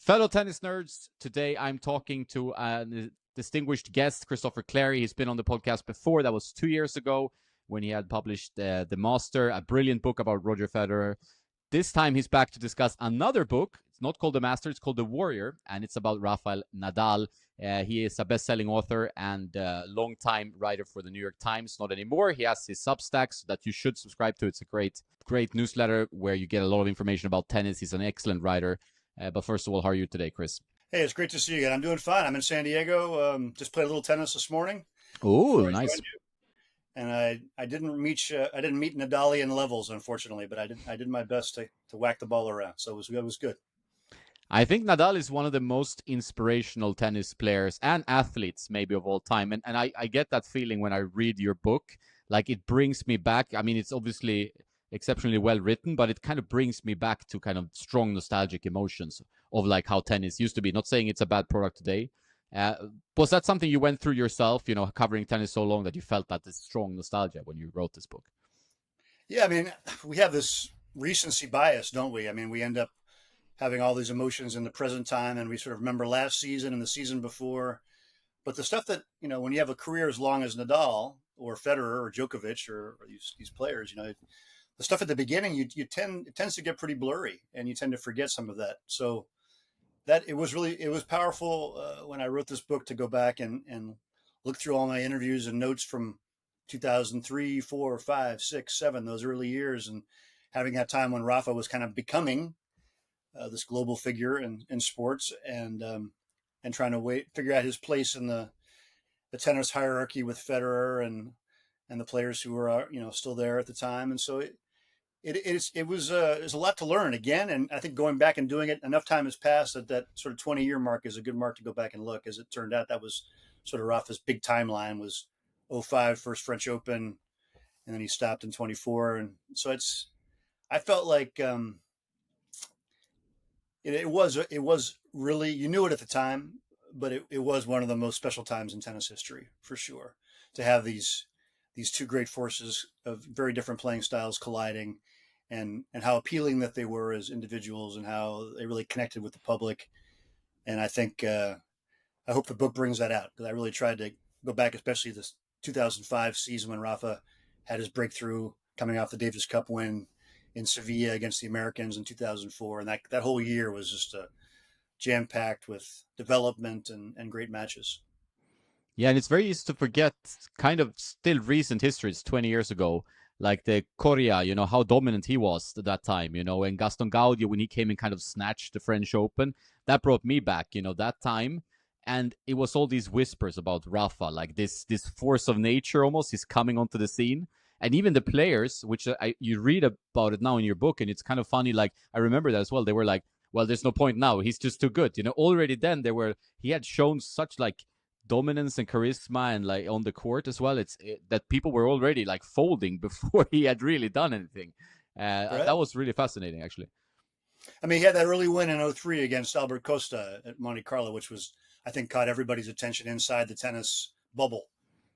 Fellow tennis nerds, today I'm talking to a distinguished guest, Christopher Clarey. He's been on the podcast before. That was 2 years ago when he had published The Master, a brilliant book about Roger Federer. This time he's back to discuss another book. It's not called The Master, it's called The Warrior, and it's about Rafael Nadal. He is a best-selling author and long-time writer for the New York Times. Not anymore. He has his Substacks that you should subscribe to. It's a great newsletter where you get a lot of information about tennis. He's an excellent writer. But first of all, how are you today, Chris? Hey, it's great to see you again. I'm doing fine. I'm in San Diego. Just played a little tennis this morning. Oh, nice. And I didn't meet Nadalian levels, unfortunately, but I did my best to whack the ball around. So it was good. I think Nadal is one of the most inspirational tennis players and athletes maybe of all time. And I get that feeling when I read your book. Like it brings me back. I mean, it's obviously exceptionally well written, but it kind of brings me back to kind of strong nostalgic emotions of like how tennis used to be. Not saying it's a bad product today. Was that something you went through yourself, covering tennis so long that you felt that this strong nostalgia when you wrote this book? Yeah, I mean, we have this recency bias, don't we? I mean, we end up having all these emotions in the present time, and we sort of remember last season and the season before. But the stuff that, when you have a career as long as Nadal or Federer or Djokovic or these players, the stuff at the beginning, it tends to get pretty blurry, and you tend to forget some of that. So that it was powerful when I wrote this book to go back and look through all my interviews and notes from 2003, 4, 5, 6, 7, those early years, and having that time when Rafa was kind of becoming this global figure in sports, and trying to figure out his place in the tennis hierarchy with Federer and the players who were still there at the time. And so it was a lot to learn again, and I think going back and doing it, enough time has passed that sort of 20-year mark is a good mark to go back and look. As it turned out, that was sort of Rafa's big timeline was 05 first French Open, and then he stopped in 24, and so I felt like it was really, you knew it at the time, but it was one of the most special times in tennis history for sure, to have these two great forces of very different playing styles colliding, and how appealing that they were as individuals and how they really connected with the public. And I think, I hope the book brings that out, because I really tried to go back, especially this 2005 season when Rafa had his breakthrough coming off the Davis Cup win in Sevilla against the Americans in 2004. And that whole year was just jam-packed with development and great matches. Yeah, and it's very easy to forget kind of still recent history. It's 20 years ago, like the Coria, how dominant he was at that time, and Gaston Gaudio, when he came and kind of snatched the French Open, that brought me back, that time. And it was all these whispers about Rafa, like this force of nature almost, he's coming onto the scene. And even the players, which you read about it now in your book, and it's kind of funny, like I remember that as well. They were like, well, there's no point now. He's just too good. Already then he had shown such like dominance and charisma and like on the court as well. That people were already like folding before he had really done anything. Right. That was really fascinating, actually. I mean, he had that early win in 03 against Albert Costa at Monte Carlo, which was, I think, caught everybody's attention inside the tennis bubble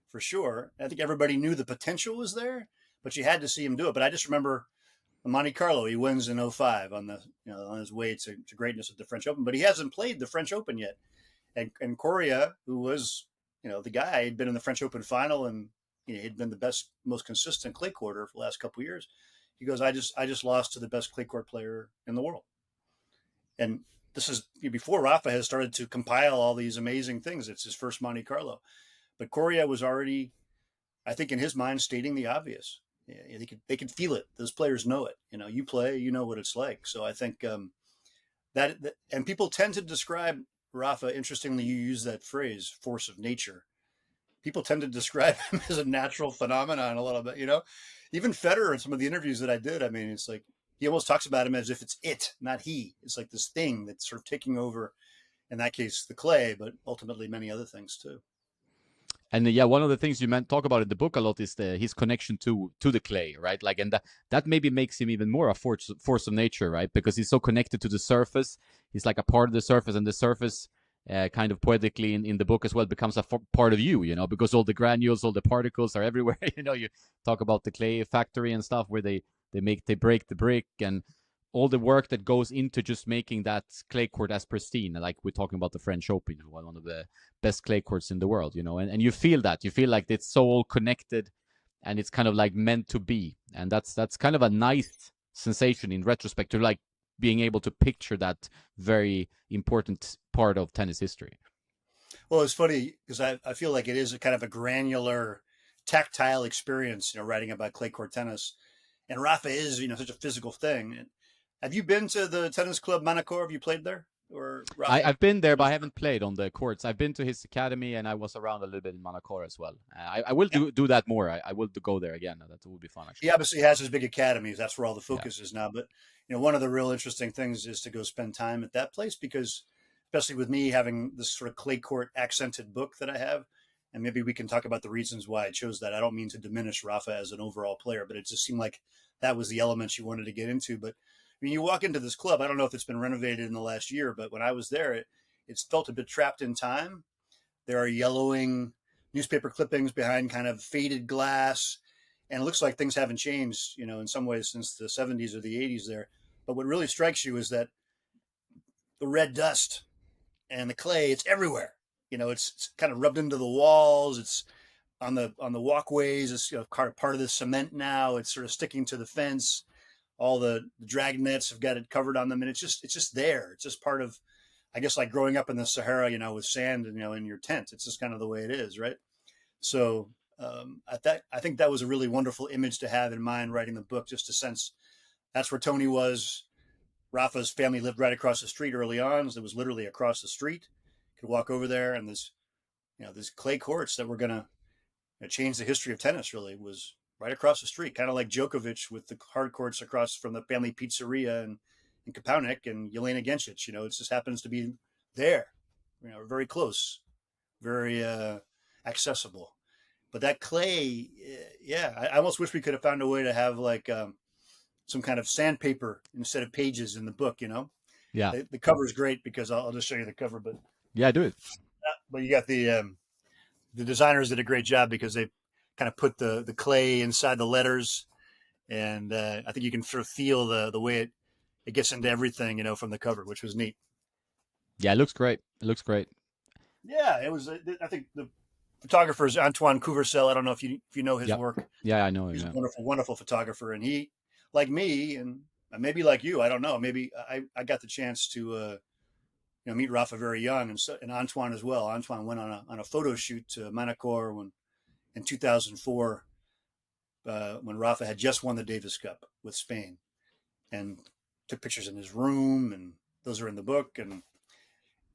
for sure. I think everybody knew the potential was there, but you had to see him do it. But I just remember Monte Carlo, he wins in 05 on on his way to greatness at the French Open, but he hasn't played the French Open yet. And Coria, who was, the guy, had been in the French Open final, and he'd been the best, most consistent clay courter for the last couple of years. He goes, I just lost to the best clay court player in the world. And this is before Rafa has started to compile all these amazing things. It's his first Monte Carlo. But Coria was already, I think, in his mind, stating the obvious. Yeah, they could feel it. Those players know it. You play, you know what it's like. So I think that, and people tend to describe Rafa, interestingly, you use that phrase, force of nature. People tend to describe him as a natural phenomenon a little bit, Even Federer in some of the interviews that I did, I mean, it's like he almost talks about him as if it's it, not he. It's like this thing that's sort of taking over, in that case, the clay, but ultimately many other things too. And yeah, one of the things you talk about in the book a lot is his connection to the clay, right? Like, and that maybe makes him even more a force of nature, right? Because he's so connected to the surface. He's like a part of the surface, and the surface, kind of poetically in the book as well, becomes a part of you, because all the granules, all the particles are everywhere. You talk about the clay factory and stuff where they break the brick, and all the work that goes into just making that clay court as pristine. Like we're talking about the French Open, one of the best clay courts in the world, and you feel that. You feel like it's so all connected and it's kind of like meant to be. And that's kind of a nice sensation in retrospect to like being able to picture that very important part of tennis history. Well, it's funny because I feel like it is a kind of a granular, tactile experience, writing about clay court tennis. And Rafa is, such a physical thing. And have you been to the tennis club Monaco? Have you played there? Or Rafa? I've been there, but I haven't played on the courts. I've been to his academy, and I was around a little bit in Monaco as well. I will Yeah. do that more. I will go there again. That would be fun, He actually. obviously has his big academies. That's where all the Yeah, focus is now. But one of the real interesting things is to go spend time at that place because, especially with me having this sort of clay court accented book that I have, and maybe we can talk about the reasons why I chose that. I don't mean to diminish Rafa as an overall player, but it just seemed like that was the element you wanted to get into. But I mean, you walk into this club. I don't know if it's been renovated in the last year, but when I was there, it's felt a bit trapped in time. There are yellowing newspaper clippings behind kind of faded glass, and it looks like things haven't changed, in some ways since the 70s or the 80s there. But what really strikes you is that the red dust and the clay, it's everywhere. It's kind of rubbed into the walls. It's on the walkways. It's part of the cement now. It's sort of sticking to the fence. All the drag nets have got it covered on them, and it's just there. It's just part of, I guess, like growing up in the Sahara, with sand, in your tent. It's just kind of the way it is, right? So I think that was a really wonderful image to have in mind writing the book, just to sense that's where Tony was. Rafa's family lived right across the street early on. So it was literally across the street. Could walk over there, and this clay courts that were going to change the history of tennis really was right across the street, kind of like Djokovic with the hard courts across from the family pizzeria in Kapaunic and Jelena Gencic. It just happens to be there, very close, very accessible. But that clay, yeah, I almost wish we could have found a way to have like some kind of sandpaper instead of pages in the book. yeah, The cover is great because I'll just show you the cover, yeah. Do it. but you got the designers did a great job because they kind of put the clay inside the letters, and I think you can sort of feel the way it gets into everything, from the cover, which was neat. Yeah, it looks great. It looks great. Yeah, it was. I think the photographer is Antoine Couvercel. I don't know if you know his Yep. work. Yeah, I know him. He's a Yeah. wonderful, wonderful photographer, and he, like me, and maybe like you, I don't know. Maybe I got the chance to meet Rafa very young, and Antoine as well. Antoine went on a photo shoot to Manacor in 2004 when Rafa had just won the Davis Cup with Spain, and took pictures in his room, and those are in the book, and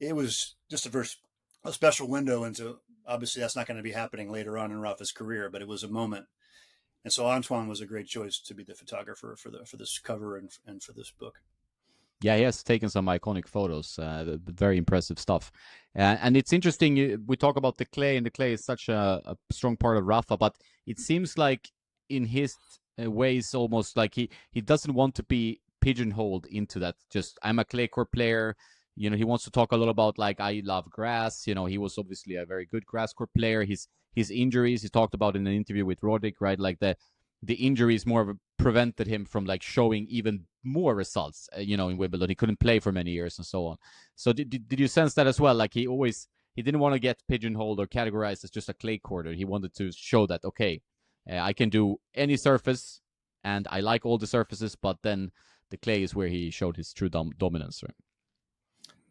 it was just a special window into. Obviously, that's not going to be happening later on in Rafa's career, but it was a moment. And so Antoine was a great choice to be the photographer for this cover and for this book. Yeah, he has taken some iconic photos. Very impressive stuff. And it's interesting. We talk about the clay, and the clay is such a strong part of Rafa, but it seems like in his ways, almost like he doesn't want to be pigeonholed into that. Just I'm a clay court player. He wants to talk a lot about like I love grass. He was obviously a very good grass court player. His injuries, he talked about in an interview with Roddick, right? Like the injuries more of prevented him from like showing even more results, in Wimbledon. He couldn't play for many years and so on. So did you sense that as well? Like he didn't want to get pigeonholed or categorized as just a clay courter. He wanted to show that, okay, I can do any surface and I like all the surfaces, but then the clay is where he showed his true dominance. Right?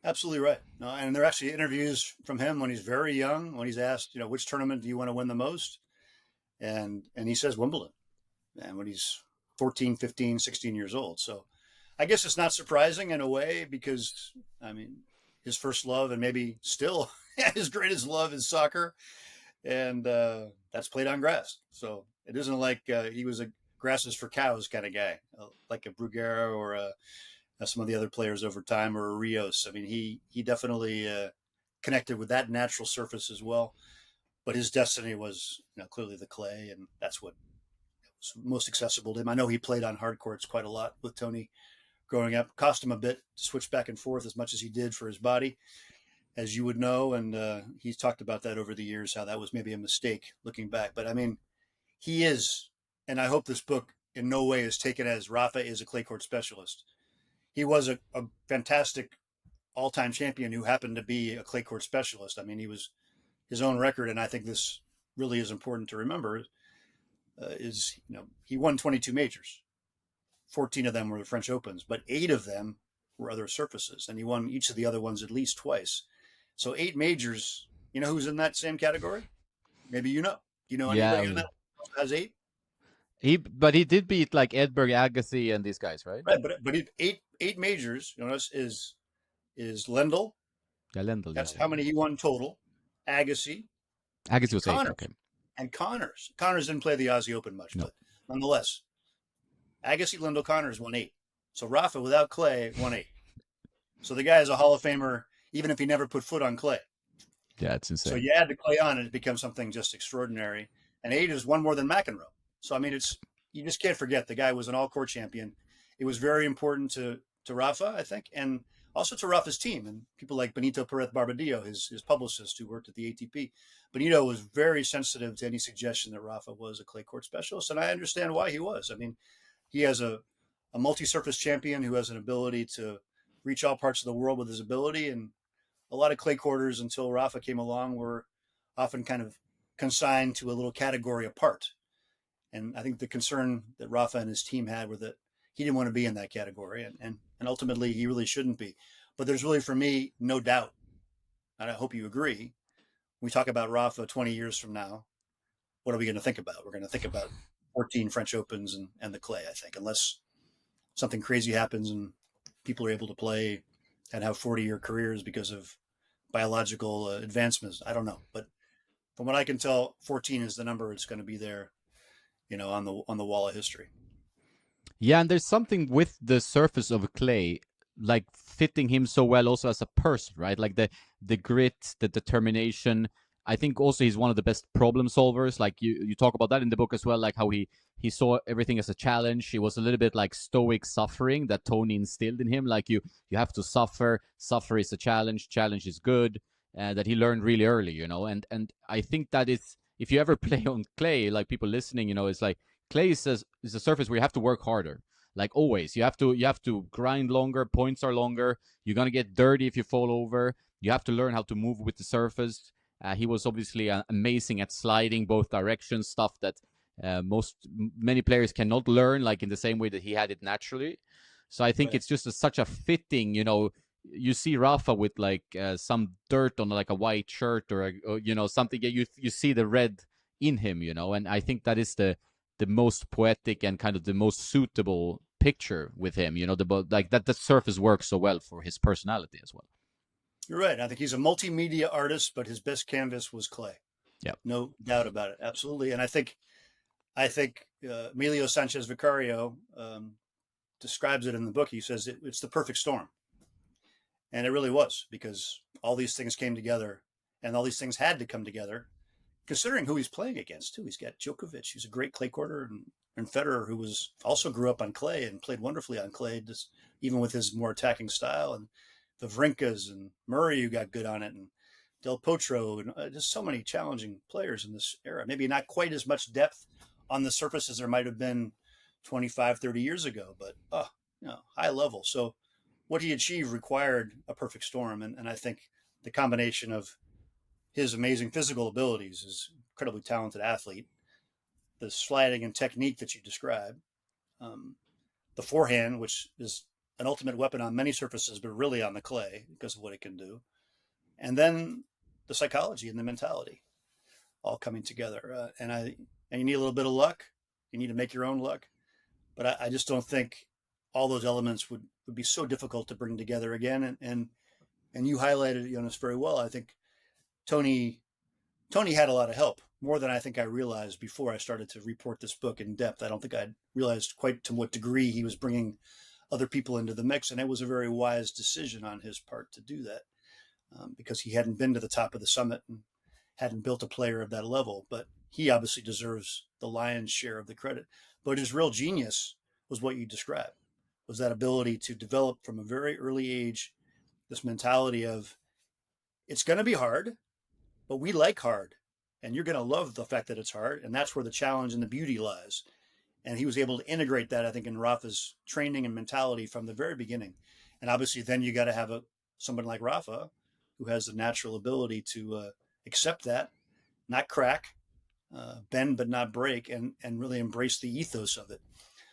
Absolutely right. No, and there are actually interviews from him when he's very young, when he's asked, which tournament do you want to win the most? And he says Wimbledon. And when he's 14, 15, 16 years old. So I guess it's not surprising in a way because, I mean, his first love and maybe still his greatest love is soccer. And that's played on grass. So it isn't like he was a grass is for cows kind of guy, like a Bruguera or some of the other players over time, or a Rios. I mean, he definitely connected with that natural surface as well. But his destiny was clearly the clay, and that's what was most accessible to him. I know he played on hard courts quite a lot with Tony growing up. Cost him a bit to switch back and forth as much as he did for his body, as you would know. And he's talked about that over the years, how that was maybe a mistake looking back. But I mean, he is, and I hope this book in no way is taken as Rafa is a clay court specialist. he was a fantastic all-time champion who happened to be a clay court specialist. I mean, he was his own record, and I think this really is important to remember. Is he won 22 majors, 14 of them were the French Opens, but 8 of them were other surfaces, and he won each of the other ones at least twice. So 8 majors. You know who's in that same category? Maybe you know. Do you know Yeah, anybody on that has 8? but he did beat like Edberg, Agassi, and these guys, right? Right, but eight majors. You know, is Lendl. Yeah, Lendl, yeah. That's how many he won total. Agassi Agassi and was 8. Connors. Okay. And Connors. Connors didn't play the Aussie Open much, No. but nonetheless, Agassi, Lendl, Connors won 8. So Rafa, without clay, won 8. So the guy is a Hall of Famer, even if he never put foot on clay. Yeah, it's insane. So you add the clay on, and it becomes something just extraordinary. And 8 is one more than McEnroe. So I mean, you just can't forget the guy was an all-court champion. It was very important to Rafa, I think, and also to Rafa's team and people like Benito Perez Barbadillo, his publicist who worked at the ATP. Benito was very sensitive to any suggestion that Rafa was a clay court specialist, and I understand why he was. I mean, he has a multi-surface champion who has an ability to reach all parts of the world with his ability, and a lot of clay courters until Rafa came along were often kind of consigned to a little category apart. And I think the concern that Rafa and his team had were that he didn't want to be in that category, and ultimately he really shouldn't be. But there's really, for me, no doubt, and I hope you agree, when we talk about Rafa 20 years from now, what are we going to think about? We're going to think about 14 French Opens and the clay, I think, unless something crazy happens and people are able to play and have 40-year careers because of biological advancements. I don't know. But from what I can tell, 14 is the number. It's going to be there, on the wall of history. Yeah, and there's something with the surface of clay, like fitting him so well also as a person, right? Like the grit, the determination. I think also he's one of the best problem solvers. Like you talk about that in the book as well, like how he saw everything as a challenge. He was a little bit like stoic suffering that Tony instilled in him. Like you have to suffer. Suffer is a challenge. Challenge is good. That he learned really early, and I think that is, if you ever play on clay, like people listening, it's like clay is a surface where you have to work harder. Like always, you have to grind longer. Points are longer. You're gonna get dirty if you fall over. You have to learn how to move with the surface. He was obviously amazing at sliding both directions, stuff that many players cannot learn, like in the same way that he had it naturally. So I think it's just such a fitting, you see Rafa with like some dirt on like a white shirt or something. You see the red in him, and I think that is the most poetic and kind of the most suitable picture with him. Like that the surface works so well for his personality as well. You're right. I think he's a multimedia artist, but his best canvas was clay. Yeah, no doubt about it. Absolutely. And I think Emilio Sanchez Vicario describes it in the book. He says it's the perfect storm. And it really was, because all these things came together, and all these things had to come together, considering who he's playing against, too. He's got Djokovic, who's a great clay courter, and Federer, who also grew up on clay and played wonderfully on clay, even with his more attacking style, and the Vrinkas and Murray, who got good on it, and Del Potro, and just so many challenging players in this era. Maybe not quite as much depth on the surface as there might have been 25, 30 years ago, but high level. So what he achieved required a perfect storm. And I think the combination of his amazing physical abilities, his incredibly talented athlete, the sliding and technique that you described, the forehand, which is an ultimate weapon on many surfaces, but really on the clay because of what it can do, and then the psychology and the mentality all coming together. And you need a little bit of luck. You need to make your own luck. But I just don't think all those elements would be so difficult to bring together again. And you highlighted Jonas very well. I think Tony had a lot of help, more than I think I realized before I started to report this book in depth. I don't think I'd realized quite to what degree he was bringing other people into the mix. And it was a very wise decision on his part to do that, because he hadn't been to the top of the summit and hadn't built a player of that level. But he obviously deserves the lion's share of the credit. But his real genius was what you described, was that ability to develop from a very early age this mentality of, it's going to be hard, but we like hard, and you're going to love the fact that it's hard. And that's where the challenge and the beauty lies. And he was able to integrate that, I think, in Rafa's training and mentality from the very beginning. And obviously, then you got to have someone like Rafa who has the natural ability to accept that, not crack, bend but not break, and really embrace the ethos of it.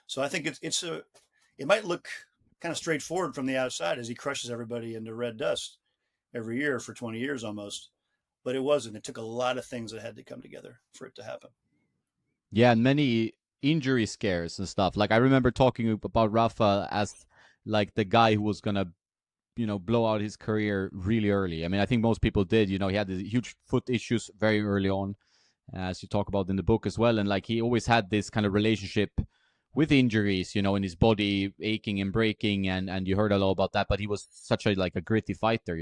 So I think it might look kind of straightforward from the outside as he crushes everybody into red dust every year for 20 years almost, but it wasn't. It took a lot of things that had to come together for it to happen. Yeah, and many injury scares and stuff. Like I remember talking about Rafa as like the guy who was gonna, blow out his career really early. I mean, I think most people did. He had these huge foot issues very early on, as you talk about in the book as well. And like he always had this kind of relationship with injuries, in his body aching and breaking, and you heard a lot about that. But he was such a gritty fighter.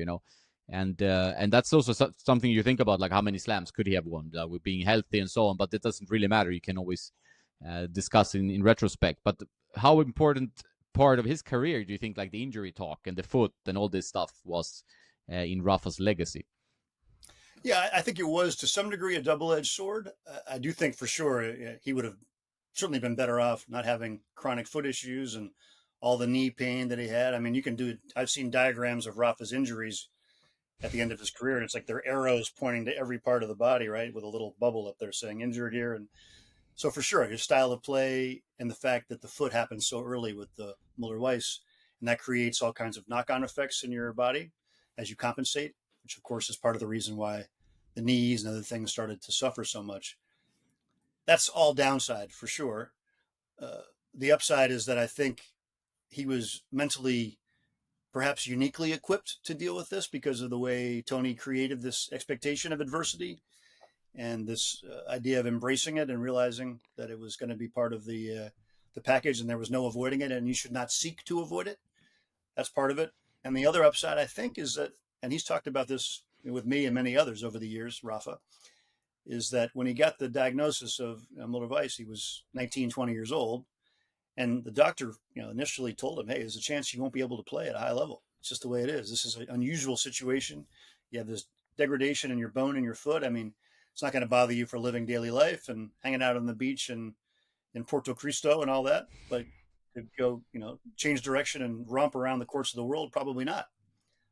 And that's also something you think about, like how many slams could he have won with being healthy and so on. But it doesn't really matter. You can always discuss in retrospect. But how important part of his career do you think, like the injury talk and the foot and all this stuff, was in Rafa's legacy? Yeah, I think it was to some degree a double-edged sword. I do think for sure he would have certainly been better off not having chronic foot issues and all the knee pain that he had. I mean, you can do. I've seen diagrams of Rafa's injuries at the end of his career, and it's like they're arrows pointing to every part of the body, right, with a little bubble up there saying injured here. And so for sure, his style of play and the fact that the foot happens so early with the Muller Weiss, and that creates all kinds of knock-on effects in your body as you compensate, which of course is part of the reason why the knees and other things started to suffer so much. That's all downside for sure. The upside is that I think he was mentally perhaps uniquely equipped to deal with this because of the way Tony created this expectation of adversity and this idea of embracing it and realizing that it was going to be part of the package and there was no avoiding it and you should not seek to avoid it. That's part of it. And the other upside, I think, is that, and he's talked about this with me and many others over the years, Rafa, is that when he got the diagnosis of Muller Weiss, he was 19, 20 years old. And the doctor, initially told him, hey, there's a chance you won't be able to play at a high level. It's just the way it is. This is an unusual situation. You have this degradation in your bone in your foot. I mean, it's not going to bother you for living daily life and hanging out on the beach and in Porto Cristo and all that. But to go, change direction and romp around the courts of the world, probably not.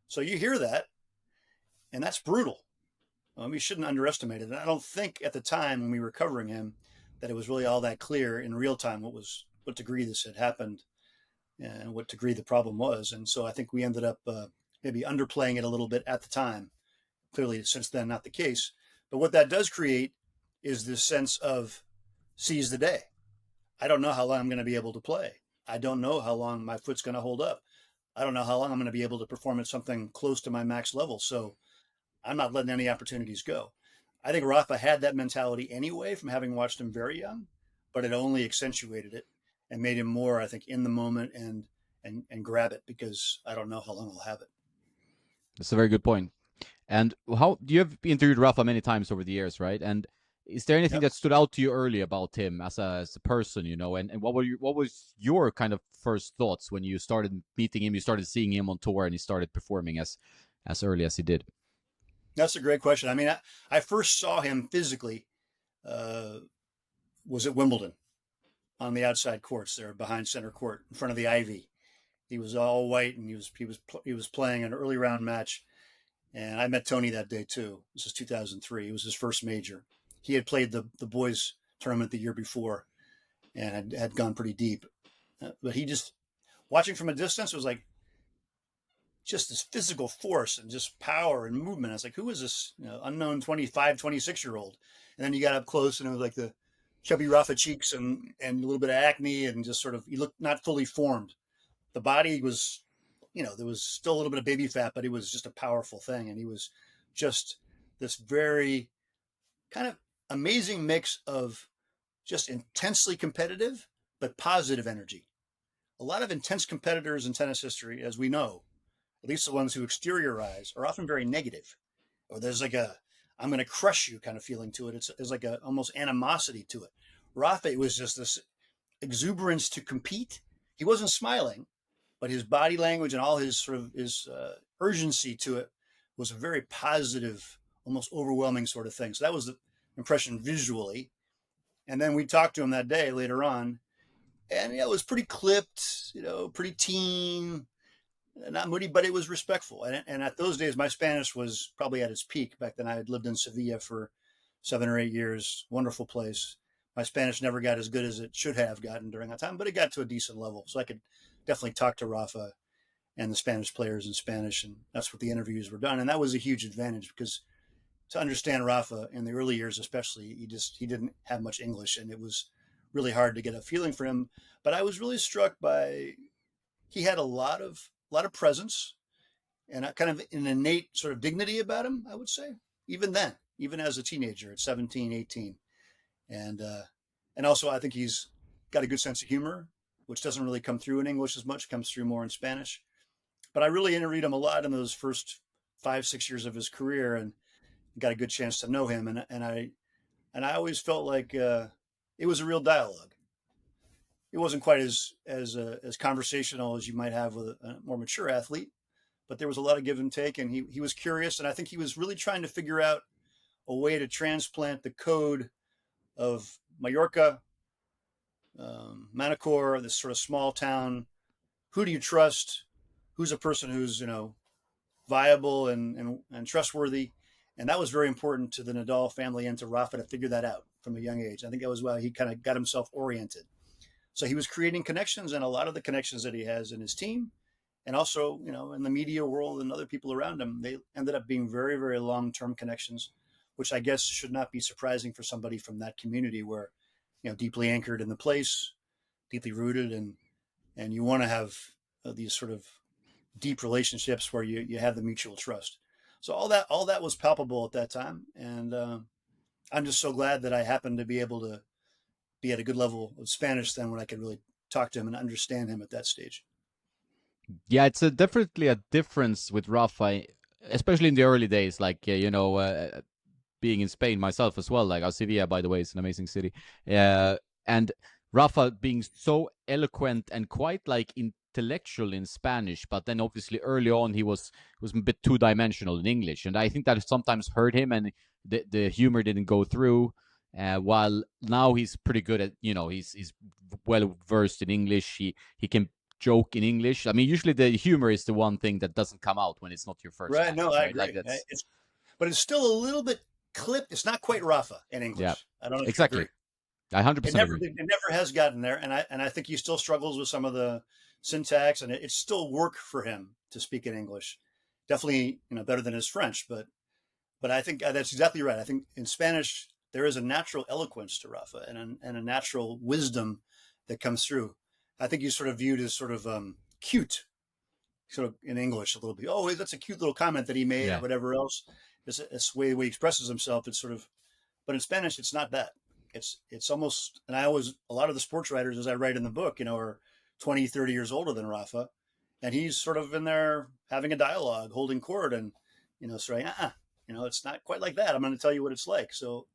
So you hear that, and that's brutal. We shouldn't underestimate it. And I don't think at the time when we were covering him that it was really all that clear in real time what degree this had happened and what degree the problem was. And so I think we ended up maybe underplaying it a little bit at the time. Clearly, since then, not the case. But what that does create is this sense of seize the day. I don't know how long I'm going to be able to play. I don't know how long my foot's going to hold up. I don't know how long I'm going to be able to perform at something close to my max level. So I'm not letting any opportunities go. I think Rafa had that mentality anyway from having watched him very young, but it only accentuated it and made him more, I think, in the moment and grab it because I don't know how long I'll have it. That's a very good point. And how you have interviewed Rafa many times over the years, right? And is there anything Yep. that stood out to you early about him as a person, And what was your kind of first thoughts when you started meeting him, you started seeing him on tour, and he started performing as early as he did? That's a great question. I mean, I first saw him physically uh, was at Wimbledon on the outside courts there behind center court in front of the Ivy. He was all white and he was playing an early round match. And I met Tony that day too. This is 2003. It was his first major. He had played the boys tournament the year before and had gone pretty deep. But he just, watching from a distance, was like just this physical force and just power and movement. I was like, who is this unknown 25, 26-year-old? And then you got up close and it was like the chubby Rafa cheeks and a little bit of acne and just sort of, he looked not fully formed. The body was, there was still a little bit of baby fat, but it was just a powerful thing. And he was just this very kind of amazing mix of just intensely competitive, but positive energy. A lot of intense competitors in tennis history, as we know, at least the ones who exteriorize, are often very negative. Or there's like I'm going to crush you kind of feeling to it. There's like a almost animosity to it. Rafa was just this exuberance to compete. He wasn't smiling, but his body language and all his sort of his urgency to it was a very positive, almost overwhelming sort of thing. So that was the impression visually. And then we talked to him that day later on, And it was pretty clipped, pretty teen, not moody, but it was respectful. And at those days, my Spanish was probably at its peak. Back then, I had lived in Sevilla for 7 or 8 years. Wonderful place. My Spanish never got as good as it should have gotten during that time, but it got to a decent level. So I could definitely talk to Rafa and the Spanish players in Spanish. And that's what the interviews were done. And that was a huge advantage because to understand Rafa in the early years, especially, he didn't have much English, and it was really hard to get a feeling for him. But I was really struck by he had a lot of presence and a kind of an innate sort of dignity about him, I would say, even then, even as a teenager at 17, 18. And also I think he's got a good sense of humor, which doesn't really come through in English as much, comes through more in Spanish. But I really interviewed him a lot in those first 5, 6 years of his career and got a good chance to know him. And I always felt like it was a real dialogue. It wasn't quite as conversational as you might have with a more mature athlete, but there was a lot of give and take, and he was curious, and I think he was really trying to figure out a way to transplant the code of Mallorca, Manacor, this sort of small town. Who do you trust? Who's a person who's viable and trustworthy? And that was very important to the Nadal family and to Rafa to figure that out from a young age. I think that was why he kind of got himself oriented. So he was creating connections, and a lot of the connections that he has in his team and also, in the media world and other people around him, they ended up being very, very long-term connections, which I guess should not be surprising for somebody from that community where, deeply anchored in the place, deeply rooted, and you want to have these sort of deep relationships where you have the mutual trust. So all that was palpable at that time, and I'm just so glad that I happened to be able to be at a good level of Spanish then when I could really talk to him and understand him at that stage. Yeah, it's definitely a difference with Rafa, especially in the early days. Like being in Spain myself as well. Like Sevilla, by the way, is an amazing city. And Rafa being so eloquent and quite like intellectual in Spanish, but then obviously early on he was a bit 2 dimensional in English, and I think that sometimes hurt him, and the humor didn't go through. While now he's pretty good at he's well versed in English. He can joke in English. I mean, usually the humor is the one thing that doesn't come out when it's not your first Right. No, language, I right? Like agree. that's But it's still a little bit clipped. It's not quite Rafa in yeah, English. I don't know if you exactly. agree. I 100% agree. It never has gotten there, and I think he still struggles with some of the syntax, and it's still work for him to speak in English. Definitely, better than his French, but I think that's exactly right. I think in Spanish there is a natural eloquence to Rafa and a natural wisdom that comes through. I think he's sort of viewed as sort of cute, sort of in English a little bit. Oh, that's a cute little comment that he made, or Yeah. whatever else. It's the way he expresses himself. It's sort of, but in Spanish, it's not that. It's almost, and a lot of the sports writers, as I write in the book, are 20, 30 years older than Rafa, and he's sort of in there having a dialogue, holding court, and saying, it's not quite like that. I'm going to tell you what it's like. So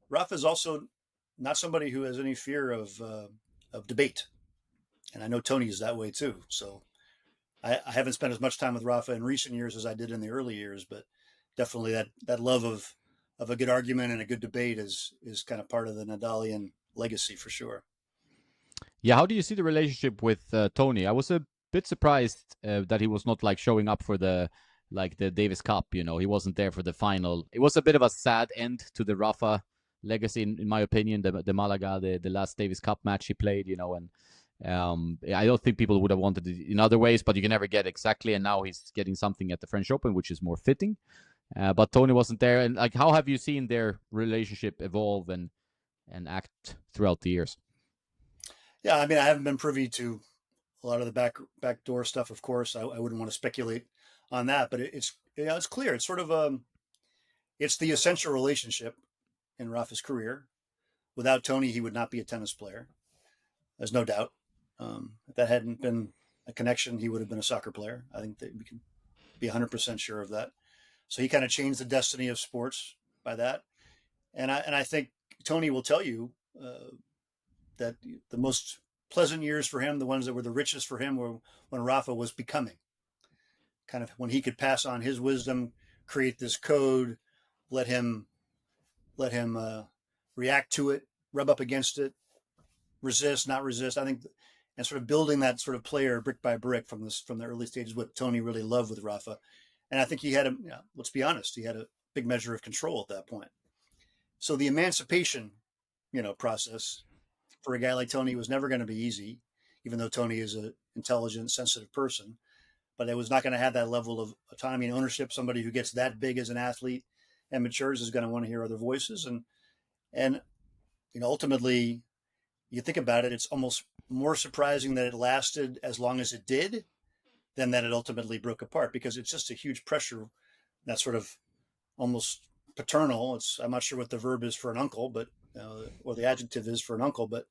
Rafa is also not somebody who has any fear of debate, and I know Tony is that way too. So I haven't spent as much time with Rafa in recent years as I did in the early years, but definitely that love of a good argument and a good debate is kind of part of the Nadalian legacy for sure. Yeah, how do you see the relationship with Tony? I was a bit surprised that he was not like showing up for the Davis Cup. He wasn't there for the final. It was a bit of a sad end to the Rafa legacy, in my opinion. The Malaga, the last Davis Cup match he played. And I don't think people would have wanted it in other ways, but you can never get exactly. And now he's getting something at the French Open, which is more fitting. But Tony wasn't there. And like, how have you seen their relationship evolve and act throughout the years? Yeah, I mean, I haven't been privy to a lot of the backdoor stuff. Of course, I wouldn't want to speculate on that, but it's clear. It's sort of it's the essential relationship in Rafa's career. Without Tony, he would not be a tennis player. There's no doubt. If that hadn't been a connection, he would have been a soccer player. I think that we can be 100% sure of that. So he kind of changed the destiny of sports by that. And I think Tony will tell you that the most pleasant years for him, the ones that were the richest for him, were when Rafa was becoming, kind of when he could pass on his wisdom, create this code, let him react to it, rub up against it, resist, not resist. I think, and sort of building that sort of player brick by brick from the early stages, what Tony really loved with Rafa. And I think he had let's be honest, he had a big measure of control at that point. So the emancipation, process for a guy like Tony was never going to be easy, even though Tony is an intelligent, sensitive person. But it was not going to have that level of autonomy and ownership. Somebody who gets that big as an athlete and matures is going to want to hear other voices. And ultimately, you think about it, it's almost more surprising that it lasted as long as it did than that it ultimately broke apart, because it's just a huge pressure, that sort of almost paternal. I'm not sure what the verb is for an uncle, but or the adjective is for an uncle, but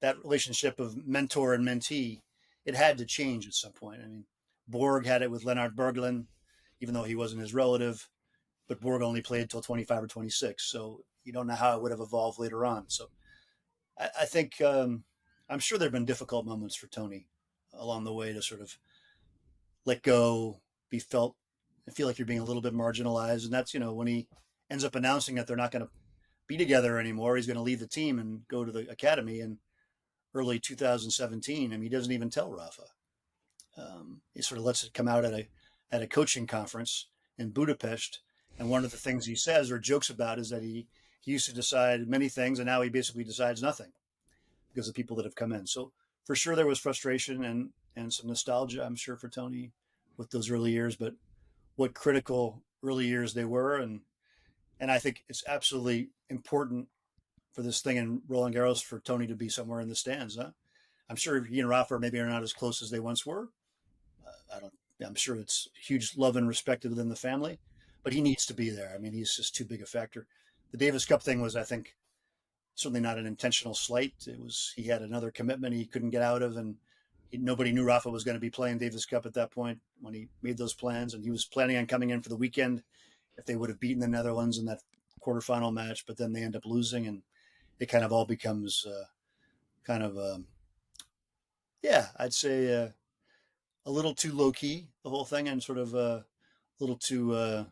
that relationship of mentor and mentee, it had to change at some point. I mean, Borg had it with Lennart Berglund, even though he wasn't his relative, but Borg only played until 25 or 26. So you don't know how it would have evolved later on. So I think I'm sure there have been difficult moments for Tony along the way to sort of let go, feel like you're being a little bit marginalized. And that's, when he ends up announcing that they're not going to be together anymore, he's going to leave the team and go to the academy in early 2017. I mean, he doesn't even tell Rafa. He sort of lets it come out at a coaching conference in Budapest. And one of the things he says or jokes about is that he used to decide many things, and now he basically decides nothing because of the people that have come in. So for sure there was frustration and some nostalgia, I'm sure, for Tony with those early years, but what critical early years they were. And I think it's absolutely important for this thing in Roland Garros for Tony to be somewhere in the stands. Huh? I'm sure he and Rafa maybe are not as close as they once were. I'm sure it's huge love and respect within the family, but he needs to be there. I mean, he's just too big a factor. The Davis Cup thing was, I think, certainly not an intentional slight. He had another commitment he couldn't get out of, and nobody knew Rafa was going to be playing Davis Cup at that point when he made those plans, and he was planning on coming in for the weekend if they would have beaten the Netherlands in that quarterfinal match, but then they end up losing, and it kind of all becomes I'd say a little too low key, the whole thing, and sort of a little too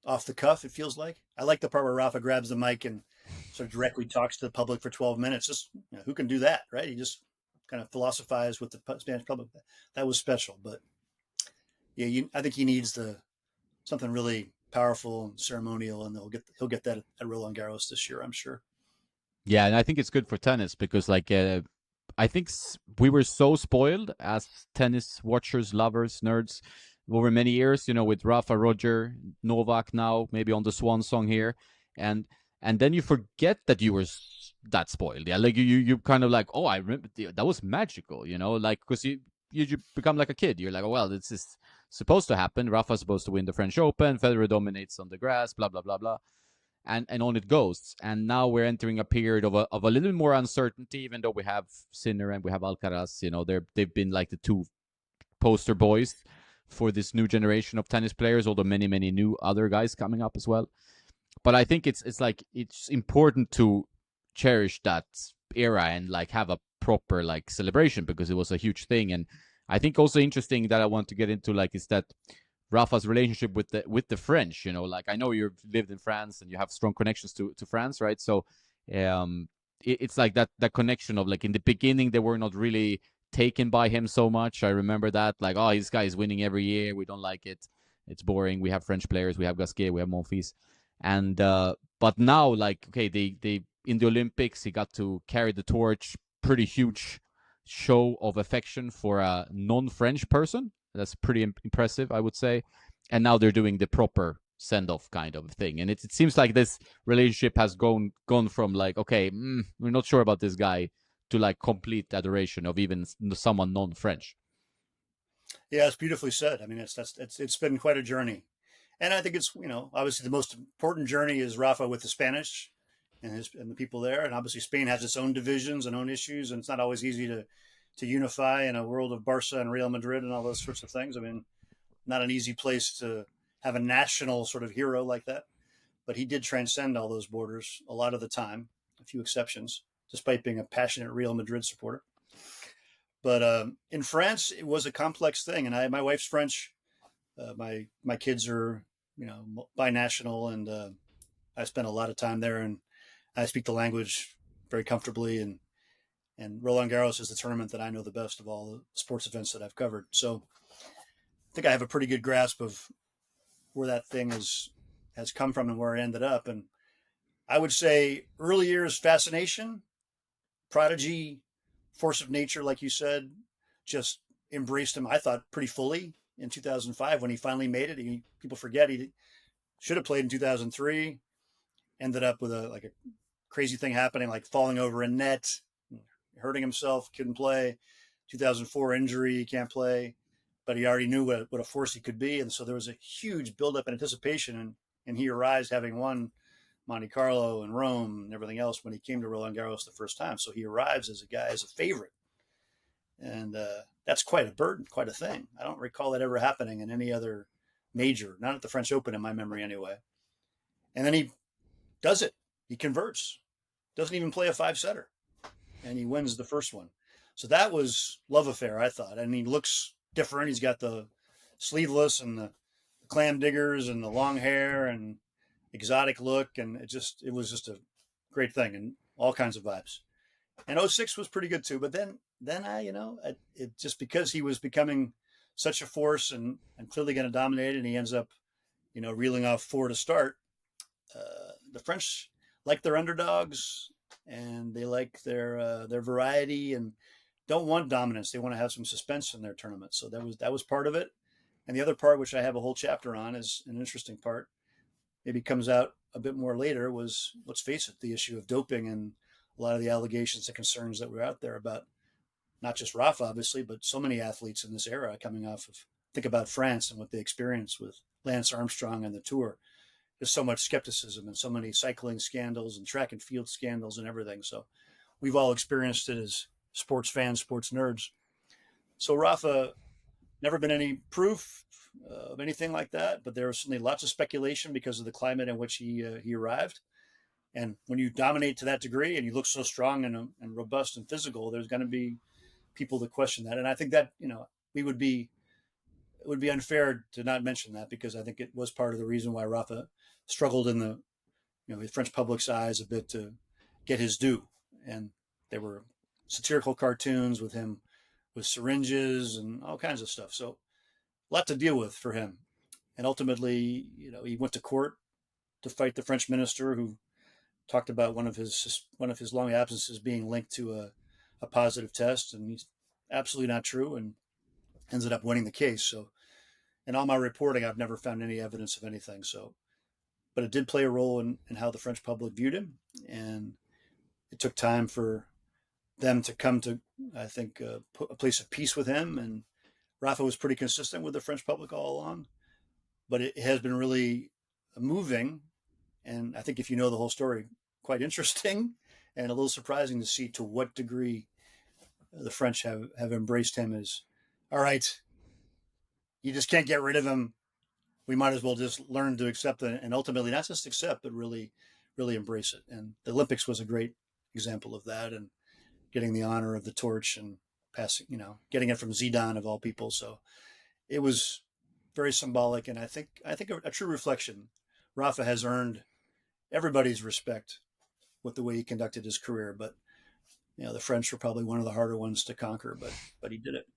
off the cuff. It feels like. I like the part where Rafa grabs the mic and sort of directly talks to the public for 12 minutes. Just who can do that, right? He just kind of philosophized with the Spanish public. That was special, but yeah, I think he needs something really powerful and ceremonial, and he'll get that at Roland Garros this year, I'm sure. Yeah, and I think it's good for tennis because, like, I think we were so spoiled as tennis watchers, lovers, nerds over many years. With Rafa, Roger, Novak now, maybe on the Swan Song here, and then you forget that you were that spoiled. Yeah, like you kind of like, oh, I remember that was magical. Like because you become like a kid. You're like, oh well, this is supposed to happen. Rafa's supposed to win the French Open. Federer dominates on the grass. Blah blah blah blah. And on it goes. And now we're entering a period of a little more uncertainty, even though we have Sinner and we have Alcaraz. They've been like the two poster boys for this new generation of tennis players, although many new other guys coming up as well. But I think it's important to cherish that era and like have a proper like celebration because it was a huge thing. And I think also interesting that I want to get into like is that Rafa's relationship with the French. Like I know you've lived in France and you have strong connections to France, right? So it's like that connection of like in the beginning they were not really taken by him so much. I remember that, like, oh, this guy is winning every year. We don't like it. It's boring. We have French players. We have Gasquet. We have Monfils. And but now, like, okay, they in the Olympics he got to carry the torch. Pretty huge show of affection for a non-French person. That's pretty impressive, I would say. And now they're doing the proper send-off kind of thing. And it seems like this relationship has gone from like, okay, we're not sure about this guy, to like complete adoration of even someone non-French. Yeah, it's beautifully said. I mean, it's been quite a journey. And I think it's, obviously the most important journey is Rafa with the Spanish and the people there. And obviously Spain has its own divisions and own issues, and it's not always easy to unify in a world of Barca and Real Madrid and all those sorts of things. I mean, not an easy place to have a national sort of hero like that, but he did transcend all those borders a lot of the time, a few exceptions, despite being a passionate Real Madrid supporter. But in France, it was a complex thing. And my wife's French. My kids are, binational, and I spent a lot of time there, and I speak the language very comfortably. And Roland Garros is the tournament that I know the best of all the sports events that I've covered. So I think I have a pretty good grasp of where that thing has come from and where it ended up. And I would say early years fascination, prodigy, force of nature, like you said, just embraced him, I thought, pretty fully in 2005 when he finally made it. People forget he should have played in 2003, ended up with a crazy thing happening, like falling over a net, hurting himself, couldn't play. 2004 injury, he can't play, but he already knew what a force he could be. And so there was a huge buildup in anticipation. And he arrived having won Monte Carlo and Rome and everything else when he came to Roland Garros the first time. So he arrives as a favorite. And that's quite a burden, quite a thing. I don't recall that ever happening in any other major, not at the French Open in my memory anyway. And then he does it. He converts, doesn't even play a 5-setter, and he wins the first one. So that was love affair, I thought. And he looks different. He's got the sleeveless and the clam diggers and the long hair and exotic look. And it was just a great thing and all kinds of vibes. And 06 was pretty good too. But then it just because he was becoming such a force and clearly going to dominate, and he ends up, reeling off 4 to start. The French like their underdogs, and they like their variety and don't want dominance. They want to have some suspense in their tournament. So that was part of it. And the other part, which I have a whole chapter on, is an interesting part. Maybe comes out a bit more later. Was, let's face it, the issue of doping and a lot of the allegations and concerns that were out there about not just Rafa, obviously, but so many athletes in this era coming off of, think about France and what they experienced with Lance Armstrong and the Tour. There's so much skepticism and so many cycling scandals and track and field scandals and everything. So we've all experienced it as sports fans, sports nerds. So Rafa, never been any proof of anything like that, but there was certainly lots of speculation because of the climate in which he arrived. And when you dominate to that degree and you look so strong and robust and physical, there's going to be people that question that. And I think that, it would be unfair to not mention that, because I think it was part of the reason why Rafa struggled in the French public's eyes a bit to get his due. And there were satirical cartoons with him with syringes and all kinds of stuff. So a lot to deal with for him. And ultimately, he went to court to fight the French minister who talked about one of his long absences being linked to a positive test, and he's absolutely not true, and ended up winning the case. So in all my reporting, I've never found any evidence of anything. So, but it did play a role in how the French public viewed him, and it took time for them to come to, I think, a place of peace with him. And Rafa was pretty consistent with the French public all along, but it has been really moving. And I think if you know the whole story, quite interesting and a little surprising to see to what degree the French have embraced him as, all right, you just can't get rid of him. We might as well just learn to accept it, and ultimately not just accept, but really, really embrace it. And the Olympics was a great example of that, and getting the honor of the torch and passing, getting it from Zidane of all people. So it was very symbolic. And I think a true reflection. Rafa has earned everybody's respect with the way he conducted his career, but the French were probably one of the harder ones to conquer, but he did it.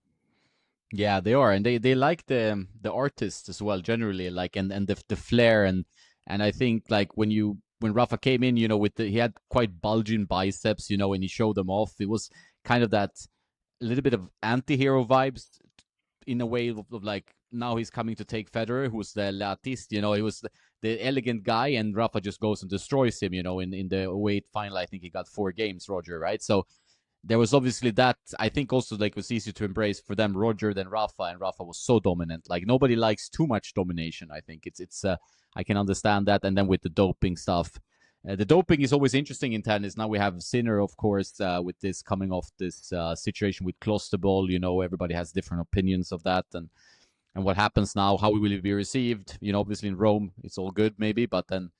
Yeah, they are, and they like the artists as well generally, like and the flair and I think like when Rafa came in, he had quite bulging biceps, and he showed them off. It was kind of that a little bit of anti-hero vibes in a way of like now he's coming to take Federer, who's the l'artiste, he was the elegant guy, and Rafa just goes and destroys him, in the weight final. I think he got 4 games, Roger, right? So there was obviously that. I think also like it was easier to embrace for them, Roger, than Rafa, and Rafa was so dominant. Like nobody likes too much domination. I think it's I can understand that. And then with the doping stuff, the doping is always interesting in tennis. Now we have Sinner, of course, with this coming off this situation with Klosterball. Everybody has different opinions of that, and what happens now, how will it be received? Obviously in Rome, it's all good maybe, but then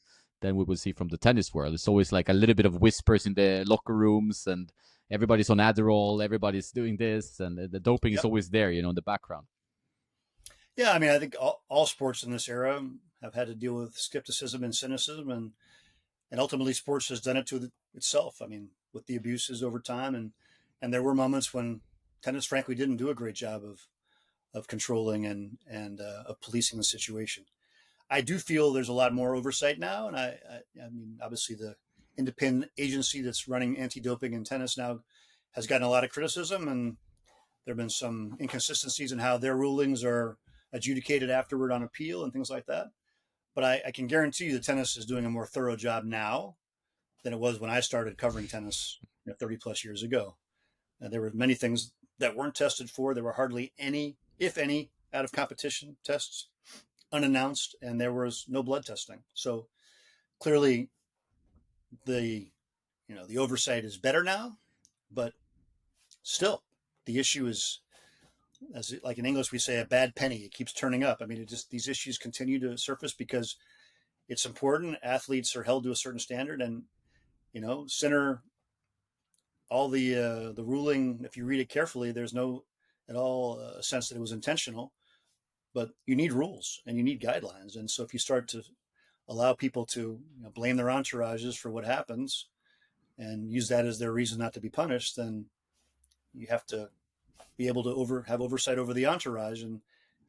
we will see from the tennis world. It's always like a little bit of whispers in the locker rooms, and everybody's on Adderall, everybody's doing this, and the doping is always there, in the background. Yeah, I think all sports in this era have had to deal with skepticism and cynicism, and and ultimately sports has done it to itself. I mean, with the abuses over time, and there were moments when tennis, frankly, didn't do a great job of controlling and of policing the situation. I do feel there's a lot more oversight now, and I mean, obviously the independent agency that's running anti-doping in tennis now has gotten a lot of criticism, and there have been some inconsistencies in how their rulings are adjudicated afterward on appeal and things like that. But I can guarantee you the tennis is doing a more thorough job now than it was when I started covering tennis 30 plus years ago. There were many things that weren't tested for. There were hardly any, if any, out of competition tests unannounced, and there was no blood testing. So clearly, the the oversight is better now, but still, the issue is, as like in English we say, a bad penny. It keeps turning up. I mean, it just these issues continue to surface because it's important. Athletes are held to a certain standard, and Sinner, all the ruling, if you read it carefully, there's no at all sense that it was intentional. But you need rules and you need guidelines, and so if you start to allow people to blame their entourages for what happens and use that as their reason not to be punished, then you have to be able to have oversight over the entourage, and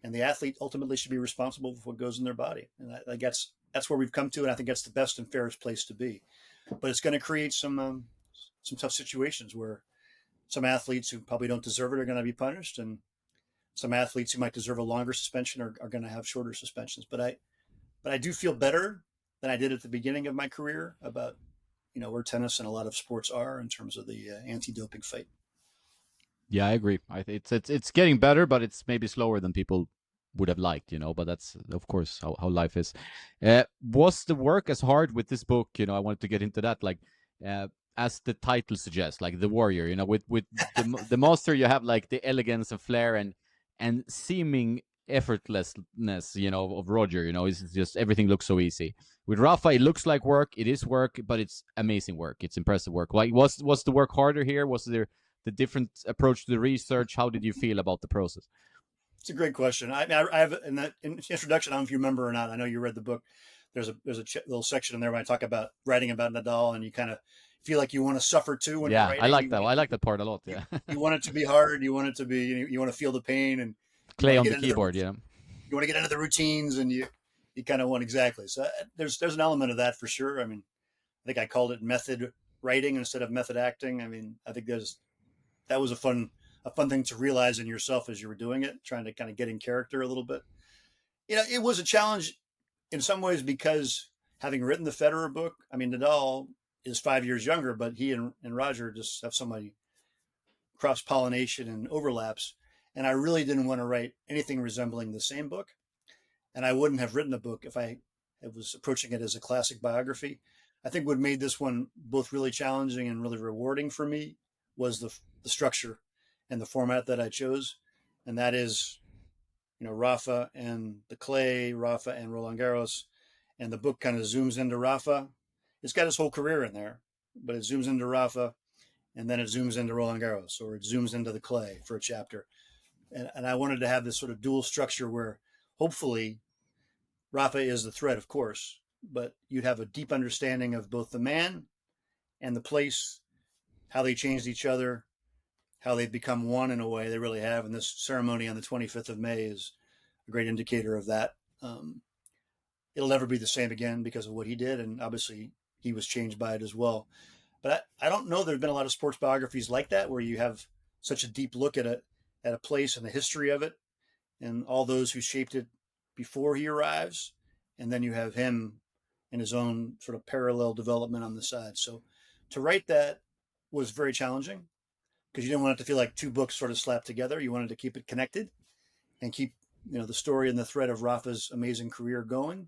the athlete ultimately should be responsible for what goes in their body. And I guess that's where we've come to, and I think that's the best and fairest place to be. But it's going to create some tough situations where some athletes who probably don't deserve it are going to be punished, and some athletes who might deserve a longer suspension are going to have shorter suspensions. But I do feel better than I did at the beginning of my career about where tennis and a lot of sports are in terms of the anti-doping fight. Yeah, I agree. It's getting better, but it's maybe slower than people would have liked, But that's of course how life is. Was the work as hard with this book? I wanted to get into that, like as the title suggests, like the warrior. With the master, you have like the elegance and flair and seeming effortlessness, of Roger. It's just everything looks so easy. With Rafa, it looks like work. It is work, but it's amazing work. It's impressive work. Like, was the work harder here? Was there the different approach to the research? How did you feel about the process? It's a great question. I have in that introduction. I don't know if you remember or not. I know you read the book. There's a little section in there when I talk about writing about Nadal, and you kind of feel like you want to suffer too when you're Yeah, I writing. like that. I like that part a lot. Yeah, You want it to be hard. You want it to be. You want to feel the pain, and you Clay want to on get the into keyboard. Yeah, you want to get into the routines, and you kind of want exactly. So there's an element of that for sure. I mean, I think I called it method writing instead of method acting. I mean, I think that was a fun thing to realize in yourself as you were doing it, trying to kind of get in character a little bit. It was a challenge in some ways because having written the Federer book, I mean, Nadal is 5 years younger, but he and Roger just have so many cross pollination and overlaps. And I really didn't want to write anything resembling the same book. And I wouldn't have written the book if I was approaching it as a classic biography. I think what made this one both really challenging and really rewarding for me was the structure and the format that I chose. And that is, Rafa and the clay, Rafa and Roland Garros. And the book kind of zooms into Rafa. It's got his whole career in there, but it zooms into Rafa, and then it zooms into Roland Garros, or it zooms into the clay for a chapter. And I wanted to have this sort of dual structure where hopefully Rafa is the thread, of course, but you'd have a deep understanding of both the man and the place, how they changed each other, how they've become one in a way they really have. And this ceremony on the 25th of May is a great indicator of that. It'll never be the same again because of what he did. And obviously he was changed by it as well. But I don't know there's been a lot of sports biographies like that, where you have such a deep look at a place and the history of it and all those who shaped it before he arrives. And then you have him in his own sort of parallel development on the side. So to write that was very challenging because you didn't want it to feel like two books sort of slapped together. You wanted to keep it connected and keep, the story and the thread of Rafa's amazing career going.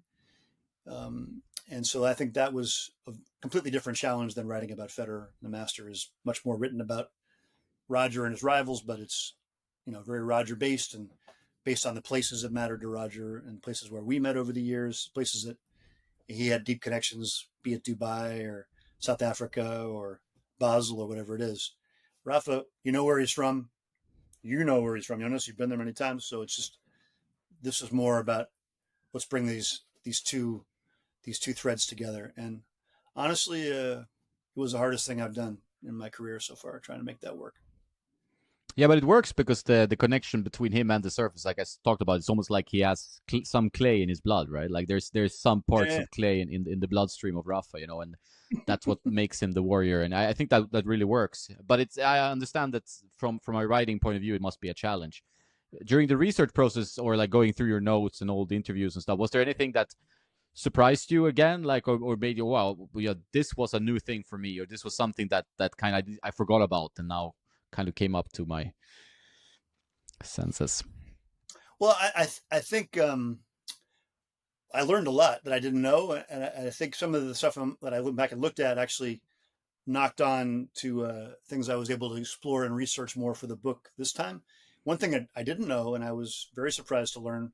And so I think that was a completely different challenge than writing about Federer. The Master is much more written about Roger and his rivals, but it's, very Roger based and based on the places that mattered to Roger and places where we met over the years, places that he had deep connections, be it Dubai or South Africa or Basel or whatever it is. Rafa, you know where he's from. You know where he's from, Jonas. You've been there many times. So it's just, this is more about let's bring these two threads together. And honestly, it was the hardest thing I've done in my career so far, trying to make that work. Yeah, but it works because the connection between him and the surface, like I talked about, it's almost like he has some clay in his blood, right? Like there's some parts Yeah, of clay in the bloodstream of Rafa, and that's what makes him the warrior. And I think that really works. But I understand that from a writing point of view, it must be a challenge. During the research process, or like going through your notes and old interviews and stuff, was there anything that surprised you again, like, or made you, wow, yeah, this was a new thing for me, or this was something that kind of I forgot about and now kind of came up to my senses? well, I think I learned a lot that I didn't know, and I think some of the stuff that I went back and looked at actually knocked on to things I was able to explore and research more for the book this time. One thing I didn't know, and I was very surprised to learn.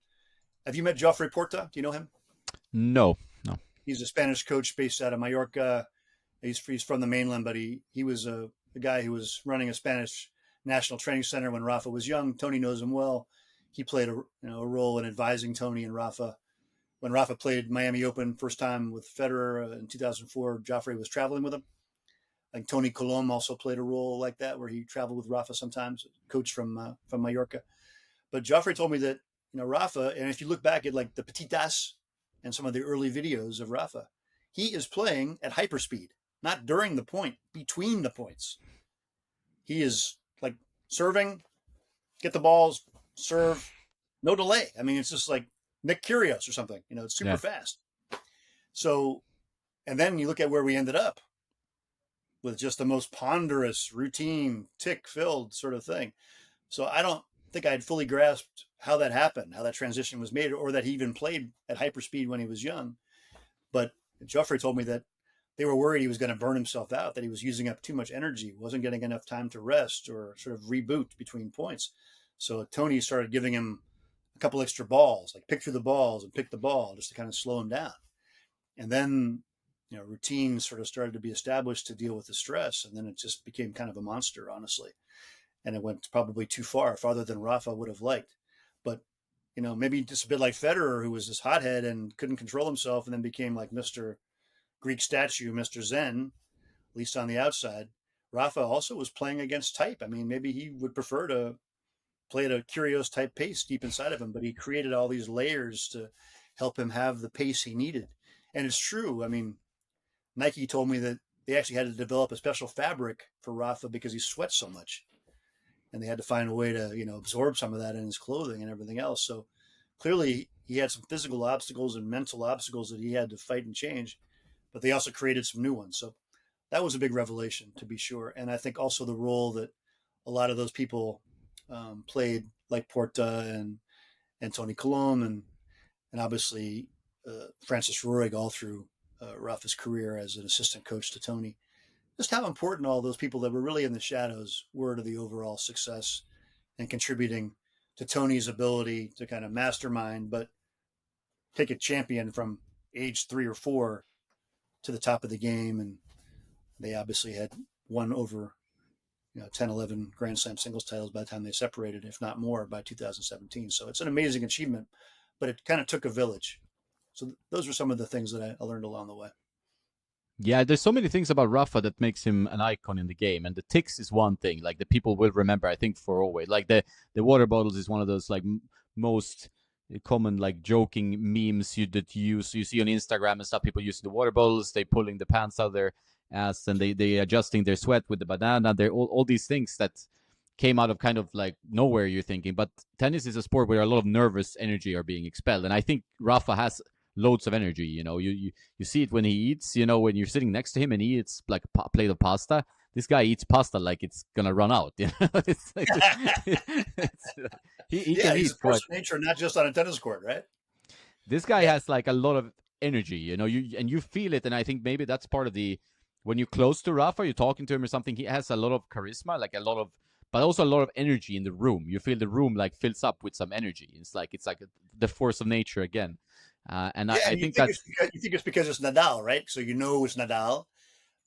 Have you met Joffrey Porta? Do you know him? No, no. He's a Spanish coach based out of Mallorca. He's from the mainland, but he was a guy who was running a Spanish national training center when Rafa was young. Tony knows him well. He played a role in advising Tony and Rafa. When Rafa played Miami Open first time with Federer in 2004, Joffrey was traveling with him. Like Tony Colom also played a role like that, where he traveled with Rafa sometimes, coach from Mallorca. But Joffrey told me that Rafa, and if you look back at like the Petitas and some of the early videos of Rafa, he is playing at hyperspeed, not during the point, between the points. He is like serving, get the balls, serve, no delay. I mean, it's just like Nick Kyrgios or something. It's super Yeah. fast. So, and then you look at where we ended up with just the most ponderous, routine, tick-filled sort of thing. So I don't think I had fully grasped how that happened, how that transition was made, or that he even played at hyperspeed when he was young. But Joffrey told me that they were worried he was going to burn himself out, that he was using up too much energy, wasn't getting enough time to rest or sort of reboot between points. So Tony started giving him a couple extra balls, like pick through the balls and pick the ball, just to kind of slow him down. And then, routines sort of started to be established to deal with the stress. And then it just became kind of a monster, honestly. And it went probably too far, farther than Rafa would have liked. But, maybe just a bit like Federer, who was this hothead and couldn't control himself and then became like Mr. Greek statue, Mr. Zen, at least on the outside. Rafa also was playing against type. I mean, maybe he would prefer to play at a Kyrgios type pace deep inside of him, but he created all these layers to help him have the pace he needed. And it's true. I mean, Nike told me that they actually had to develop a special fabric for Rafa because he sweats so much. And they had to find a way to, absorb some of that in his clothing and everything else. So clearly he had some physical obstacles and mental obstacles that he had to fight and change, but they also created some new ones. So that was a big revelation, to be sure. And I think also the role that a lot of those people played, like Porta and Tony Colom and obviously Francis Roig all through Rafa's career as an assistant coach to Tony. Just how important all those people that were really in the shadows were to the overall success and contributing to Tony's ability to kind of mastermind, but take a champion from age 3 or 4 to the top of the game. And they obviously had won over 10, 11 Grand Slam singles titles by the time they separated, if not more, by 2017. So it's an amazing achievement, but it kind of took a village. So those were some of the things that I learned along the way. Yeah, there's so many things about Rafa that makes him an icon in the game, and the ticks is one thing. Like the people will remember, I think, for always. Like the water bottles is one of those like most common like joking memes you see on Instagram and stuff. People using the water bottles, they pulling the pants out of their ass, and they adjusting their sweat with the banana. They're all these things that came out of kind of like nowhere. You're thinking, but tennis is a sport where a lot of nervous energy are being expelled, and I think Rafa has loads of energy. You see it when he eats. When you're sitting next to him and he eats like a plate of pasta. This guy eats pasta like it's gonna run out. It's like, he Yeah, can he's eat a force quite. of nature, not just on a tennis court, right? This guy Yeah, has like a lot of energy. You feel it, and I think maybe that's part of the when you're close to Rafa, you're talking to him or something. He has a lot of charisma, like a lot of, but also a lot of energy in the room. You feel the room like fills up with some energy. It's like the force of nature again. And I, yeah, I and think that's you think it's because it's Nadal, right? So it's Nadal,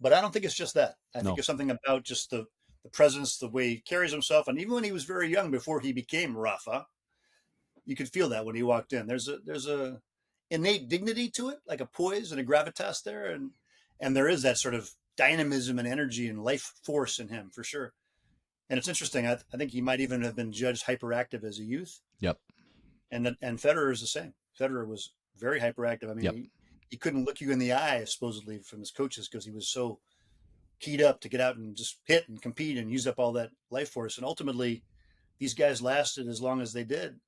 but I don't think it's just that. I think no. it's something about just the presence, the way he carries himself, and even when he was very young, before he became Rafa, you could feel that when he walked in. There's a innate dignity to it, like a poise and a gravitas there, and And there is that sort of dynamism and energy and life force in him for sure. And it's interesting. I think he might even have been judged hyperactive as a youth. Yep. And Federer is the same. Federer was very hyperactive. I mean, Yep. he couldn't look you in the eye, supposedly, from his coaches because he was so keyed up to get out and just hit and compete and use up all that life force. And ultimately, these guys lasted as long as they did,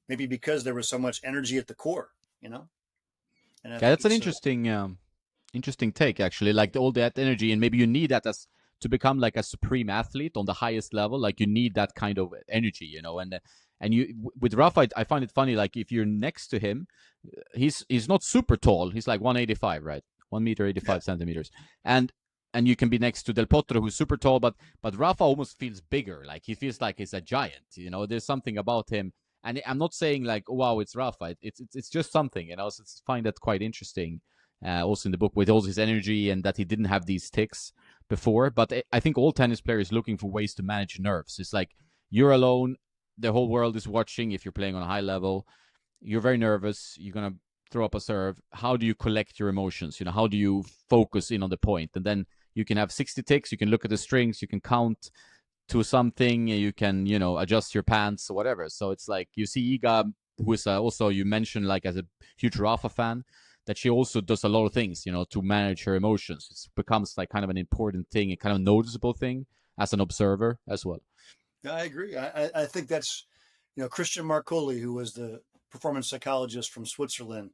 maybe because there was so much energy at the core, you know? And I Yeah, think that's an it's, interesting take actually. Like all that energy, and maybe you need that as to become like a supreme athlete on the highest level. Like you need that kind of energy, you know. And with Rafa, I find it funny. Like if you're next to him, he's not super tall. He's like 185, right? 1 meter 85 yeah, centimeters, and and you can be next to Del Potro, who's super tall, but Rafa almost feels bigger. Like he feels like he's a giant. You know, there's something about him. And I'm not saying like, oh, wow, it's Rafa. It's just something, you know. So I find that quite interesting. Also in the book with all his energy and that he didn't have these tics before. But I think all tennis players looking for ways to manage nerves. It's like you're alone, the whole world is watching. If you're playing on a high level, you're very nervous. You're gonna throw up a serve. How do you collect your emotions? You know, how do you focus in on the point? And then you can have 60 ticks. You can look at the strings. You can count to something. You can, you know, adjust your pants or whatever. So it's like you see Iga, who is also, you mentioned, like as a huge Rafa fan, that she also does a lot of things, you know, to manage her emotions. It becomes like kind of an important thing, a kind of noticeable thing as an observer as well. I agree. I think that's, Christian Marcoli, who was the performance psychologist from Switzerland,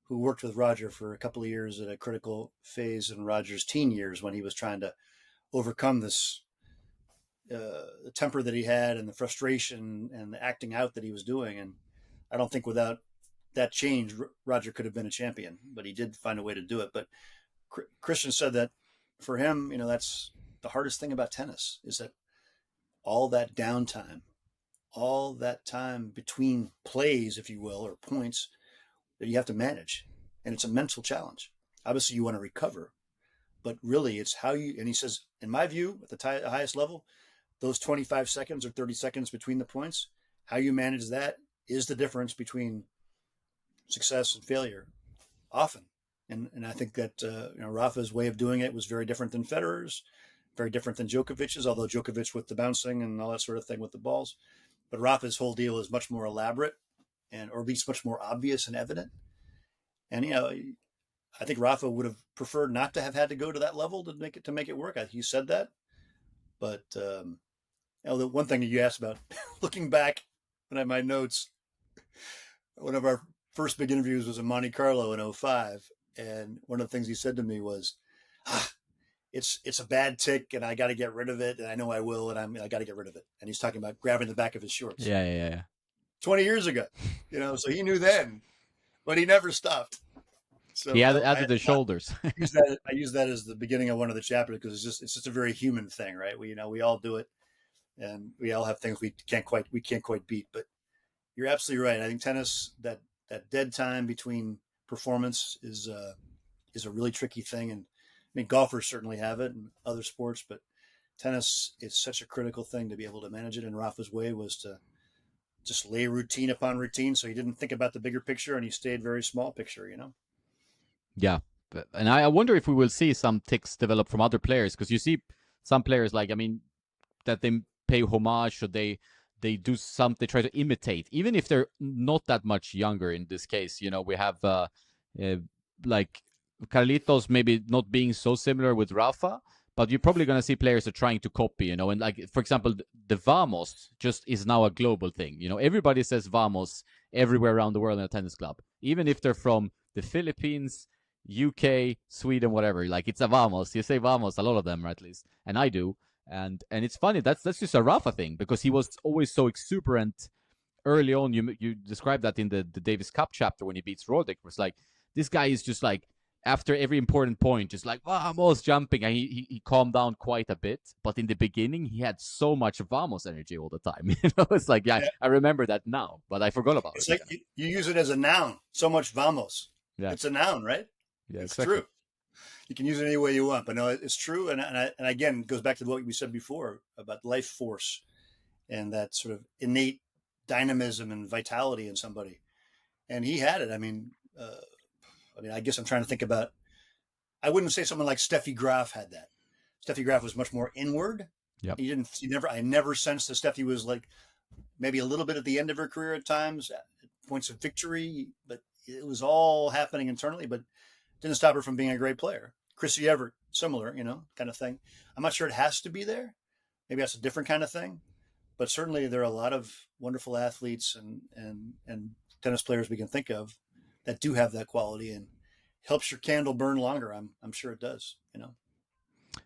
who worked with Roger for a couple of years at a critical phase in Roger's teen years when he was trying to overcome this the temper that he had and the frustration and the acting out that he was doing. And I don't think without that change, Roger could have been a champion, but he did find a way to do it. But Christian said that for him, that's the hardest thing about tennis is that all that downtime, all that time between plays, if you will, or points that you have to manage. And it's a mental challenge. Obviously, you want to recover, but really it's how you, and he says, in my view, at the highest level, those 25 seconds or 30 seconds between the points, how you manage that is the difference between success and failure often. And I think that, Rafa's way of doing it was very different than Federer's, very different than Djokovic's, although Djokovic with the bouncing and all that sort of thing with the balls. But Rafa's whole deal is much more elaborate or at least much more obvious and evident. And, I think Rafa would have preferred not to have had to go to that level to make it work. He said that. But the one thing you asked about, looking back when I had my notes, one of our first big interviews was in Monte Carlo in 05. And one of the things he said to me was, it's a bad tick and I got to get rid of it. And I know I will. And I got to get rid of it. And he's talking about grabbing the back of his shorts. Yeah. 20 years ago, so he knew then, but he never stopped. So he added the shoulders. I use that as the beginning of one of the chapters because it's just a very human thing, right? We all do it, and we all have things we can't quite beat. But you're absolutely right. I think tennis, that dead time between performance is a really tricky thing, and I mean golfers certainly have it, and other sports, but tennis is such a critical thing to be able to manage it. And Rafa's way was to just lay routine upon routine, so he didn't think about the bigger picture, and he stayed very small picture. Yeah, and I wonder if we will see some ticks develop from other players, because you see some players, like, I mean, that they pay homage, or they do some, they try to imitate, even if they're not that much younger. In this case, we have like Carlitos maybe not being so similar with Rafa, but you're probably going to see players are trying to copy, and like, for example, the Vamos just is now a global thing. Everybody says Vamos everywhere around the world in a tennis club, even if they're from the Philippines, UK, Sweden, whatever. Like, it's a Vamos. You say Vamos, a lot of them, or at least, and I do. And it's funny, that's just a Rafa thing, because he was always so exuberant early on. You described that in the Davis Cup chapter when he beats Roddick. It was like, this guy is just like, after every important point, just like Vamos, jumping, and he calmed down quite a bit. But in the beginning, he had so much Vamos energy all the time. It's like, yeah, I remember that now, but I forgot about it's it. It's like you use it as a noun. So much Vamos. Yeah, it's a noun, right? Yeah, it's exactly. true. You can use it any way you want, but no, it's true. And again, it goes back to what we said before about life force and that sort of innate dynamism and vitality in somebody. And he had it. I mean, I guess I'm trying to think about I wouldn't say someone like Steffi Graf had that. Steffi Graf was much more inward. Yep. I never sensed that Steffi was like maybe a little bit at the end of her career at times, at points of victory, but it was all happening internally, but didn't stop her from being a great player. Chrissy Everett, similar, kind of thing. I'm not sure it has to be there. Maybe that's a different kind of thing, but certainly there are a lot of wonderful athletes and tennis players we can think of that do have that quality and helps your candle burn longer. I'm sure it does.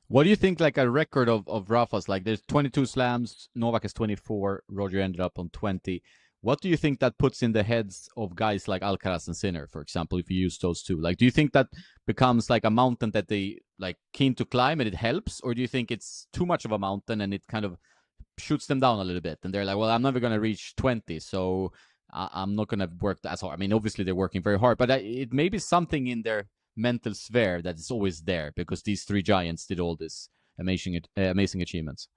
What do you think, like a record of Rafa's? Like, there's 22 slams, Novak has 24, Roger ended up on 20. What do you think that puts in the heads of guys like Alcaraz and Sinner, for example, if you use those two? Like, do you think that becomes like a mountain that they like keen to climb and it helps, or do you think it's too much of a mountain and it kind of shoots them down a little bit and they're like, well, I'm never going to reach 20, so I'm not going to work as hard. I mean, obviously they're working very hard, but it may be something in their mental sphere that is always there because these three giants did all this amazing achievements.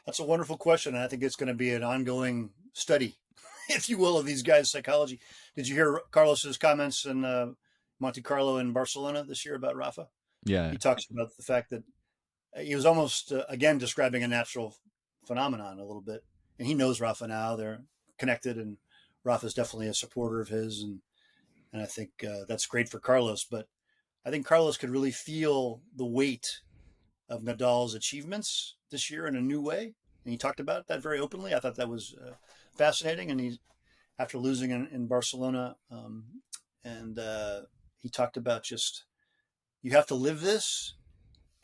That's a wonderful question, and I think it's going to be an ongoing study, if you will, of these guys' psychology. Did you hear Carlos's comments in Monte Carlo and Barcelona this year about Rafa? Yeah. He talks about the fact that he was almost again describing a natural phenomenon a little bit, and he knows Rafa now. They're connected, and Rafa's definitely a supporter of his, and I think that's great for Carlos. But I think Carlos could really feel the weight of Nadal's achievements this year in a new way, and he talked about that very openly. I thought that was fascinating, and he after losing in Barcelona, and he talked about just you have to live this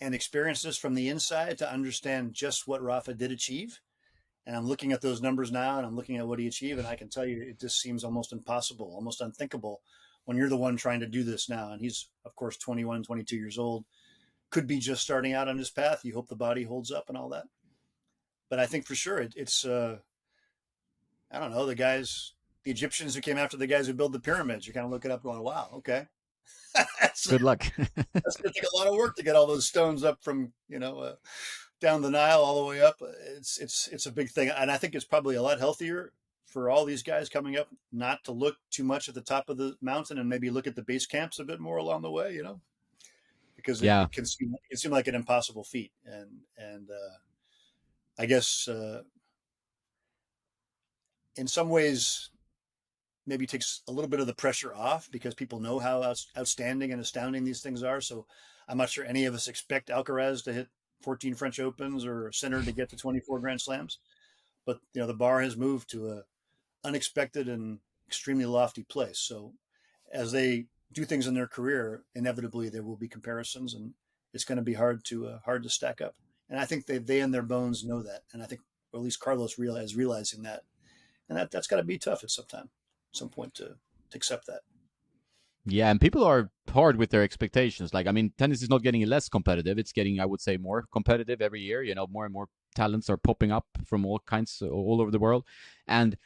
and experience this from the inside to understand just what Rafa did achieve. And I'm looking at those numbers now and I'm looking at what he achieved. And I can tell you, it just seems almost impossible, almost unthinkable when you're the one trying to do this now. And he's, of course, 21, 22 years old, could be just starting out on his path. You hope the body holds up and all that. But I think for sure it's, I don't know, the Egyptians who came after the guys who built the pyramids. You're kind of looking up going, wow, okay. Good luck. That's going to take a lot of work to get all those stones up from, down the Nile all the way up. It's a big thing. And I think it's probably a lot healthier for all these guys coming up not to look too much at the top of the mountain and maybe look at the base camps a bit more along the way, because Yeah. it can seem like an impossible feat. And I guess in some ways, maybe takes a little bit of the pressure off because people know how outstanding and astounding these things are. So I'm not sure any of us expect Alcaraz to hit 14 French Opens or Sinner to get to 24 Grand Slams. But, the bar has moved to a unexpected and extremely lofty place. So as they do things in their career, inevitably there will be comparisons and it's going to be hard to stack up. And I think they in their bones know that. And I think, or at least Carlos is realizing that. And that's got to be tough at some point to accept that. Yeah, and people are hard with their expectations. Like, I mean, tennis is not getting less competitive; it's getting, I would say, more competitive every year. More and more talents are popping up from all kinds, all over the world. And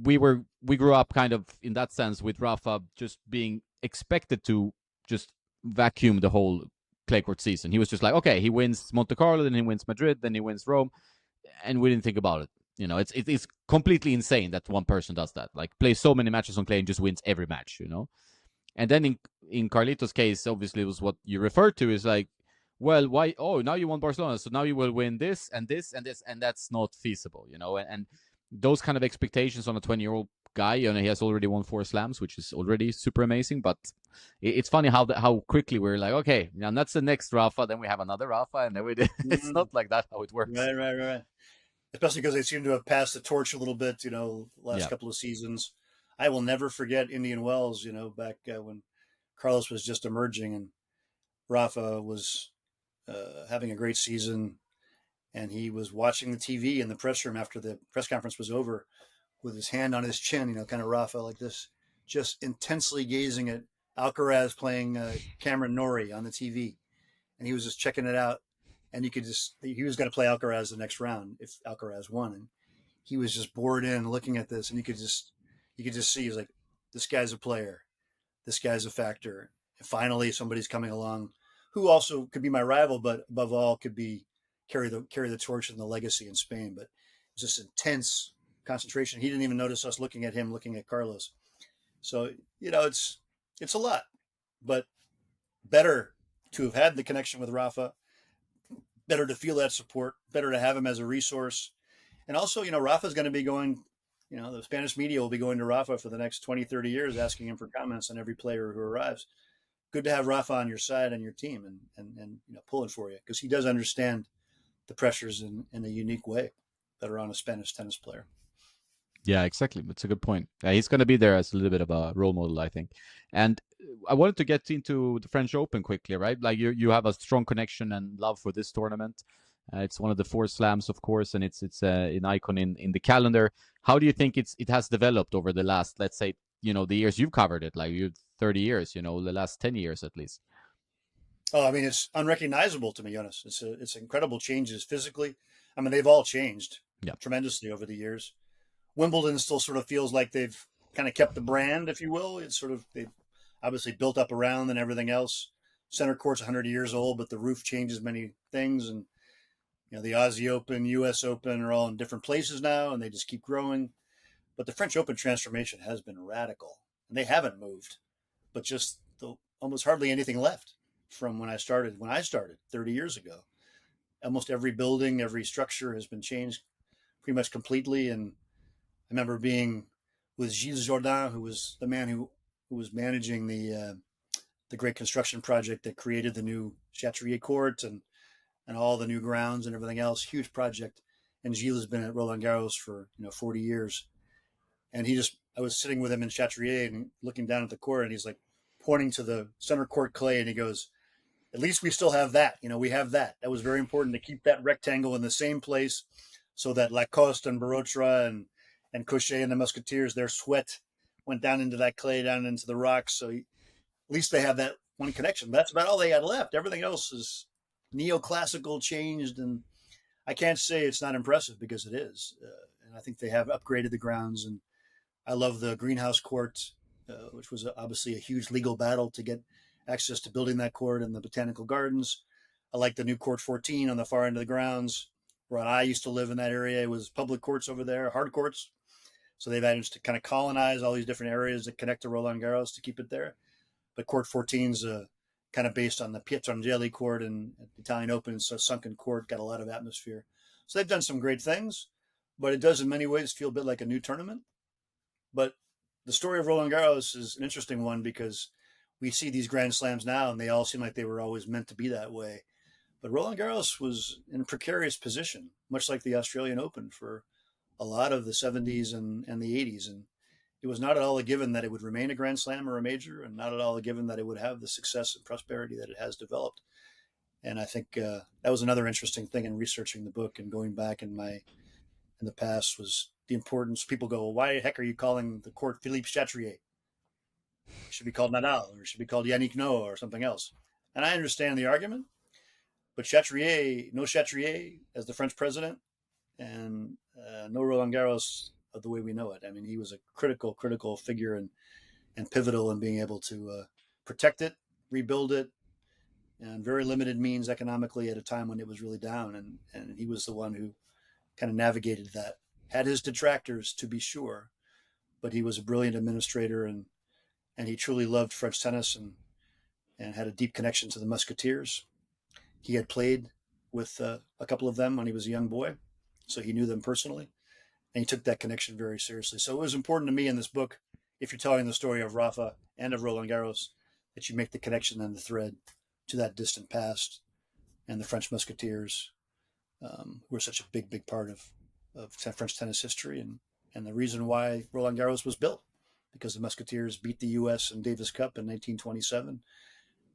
we grew up kind of in that sense with Rafa just being expected to just vacuum the whole clay court season. He was just like, okay, he wins Monte Carlo, then he wins Madrid, then he wins Rome, and we didn't think about it. It's completely insane that one person does that. Like, plays so many matches on clay and just wins every match. And then in Carlito's case, obviously, it was what you referred to is like, well, why? Oh, now you won Barcelona, so now you will win this and this and this, and that's not feasible, And those kind of expectations on a 20-year-old guy, he has already won 4 slams, which is already super amazing. But it's funny how quickly we're like, okay, now that's the next Rafa, then we have another Rafa, and then it's not like that how it works. Right. Especially because they seem to have passed the torch a little bit, last couple of seasons. I will never forget Indian Wells, back when Carlos was just emerging and Rafa was having a great season. And he was watching the TV in the press room after the press conference was over with his hand on his chin, kind of Rafa like this, just intensely gazing at Alcaraz playing Cameron Norrie on the TV. And he was just checking it out. And he was going to play Alcaraz the next round if Alcaraz won. And he was just bored in looking at this. And you could just see, he's like, this guy's a player. This guy's a factor. And finally, somebody's coming along who also could be my rival, but above all could be carry the torch and the legacy in Spain. But it's just intense concentration. He didn't even notice us looking at him, looking at Carlos. So, it's a lot, but better to have had the connection with Rafa, better to feel that support, better to have him as a resource. And also, Rafa's going to be going, the Spanish media will be going to Rafa for the next 20, 30 years, asking him for comments on every player who arrives. Good to have Rafa on your side and your team and pulling for you, because he does understand the pressures in a unique way that are on a Spanish tennis player. Yeah, exactly. That's a good point. He's going to be there as a little bit of a role model, I think. And I wanted to get into the French Open quickly, right? Like you have a strong connection and love for this tournament. It's one of the four slams, of course, and it's an icon in the calendar. How do you think it has developed over the last, let's say, the years you've covered it, like you 30 years, the last 10 years at least? Oh, I mean, it's unrecognizable to me, Jonas. It's incredible changes physically. I mean, they've all changed Yeah. tremendously over the years. Wimbledon still sort of feels like they've kind of kept the brand, if you will. It's sort of they've obviously built up around and everything else. Center court's 100 years old, but the roof changes many things, and the Aussie Open, U.S. Open are all in different places now, and they just keep growing. But the French Open transformation has been radical, and they haven't moved, but just almost hardly anything left from when I started. When I started 30 years ago, almost every building, every structure has been changed pretty much completely. And I remember being with Gilles Jourdain, who was the man who was managing the great construction project that created the new Chatrier Court and all the new grounds and everything else. Huge project. And Gilles has been at Roland Garros for 40 years. And I was sitting with him in Chatrier and looking down at the court, and he's like pointing to the center court clay, and he goes, "At least we still have that. We have that. That was very important to keep that rectangle in the same place, so that Lacoste and Barotra and Cochet and the Musketeers, their sweat went down into that clay, down into the rocks. So at least they have that one connection. That's about all they had left. Everything else is neoclassical, changed, and I can't say it's not impressive, because it is. And I think they have upgraded the grounds, and I love the greenhouse court, which was obviously a huge legal battle to get access to building that court and the botanical gardens. I like the new court 14 on the far end of the grounds. Where I used to live in that area, it was public courts over there, hard courts. So they've managed to kind of colonize all these different areas that connect to Roland Garros to keep it there. But court 14 is kind of based on the Pietrangeli court and Italian Open, so sunken court, got a lot of atmosphere. So they've done some great things, but it does in many ways feel a bit like a new tournament. But the story of Roland Garros is an interesting one, because we see these Grand Slams now, and they all seem like they were always meant to be that way. But Roland Garros was in a precarious position, much like the Australian Open, for a lot of the 70s and the 80s. And it was not at all a given that it would remain a Grand Slam or a major, and not at all a given that it would have the success and prosperity that it has developed. And I think that was another interesting thing in researching the book and going back in the past, was the importance. People go, well, why the heck are you calling the court Philippe Chatrier? It should be called Nadal, or it should be called Yannick Noah, or something else. And I understand the argument, but Chatrier, no Chatrier as the French president, and no Roland Garros of the way we know it. I mean, he was a critical figure and pivotal in being able to protect it, rebuild it, and very limited means economically at a time when it was really down. And he was the one who kind of navigated that. Had his detractors, to be sure, but he was a brilliant administrator, and he truly loved French tennis and had a deep connection to the Musketeers. He had played with a couple of them when he was a young boy, so he knew them personally, and he took that connection very seriously. So it was important to me in this book, if you're telling the story of Rafa and of Roland Garros, that you make the connection and the thread to that distant past and the French Musketeers, who were such a big part of French tennis history, and the reason why Roland Garros was built, because the Musketeers beat the U.S. in Davis Cup in 1927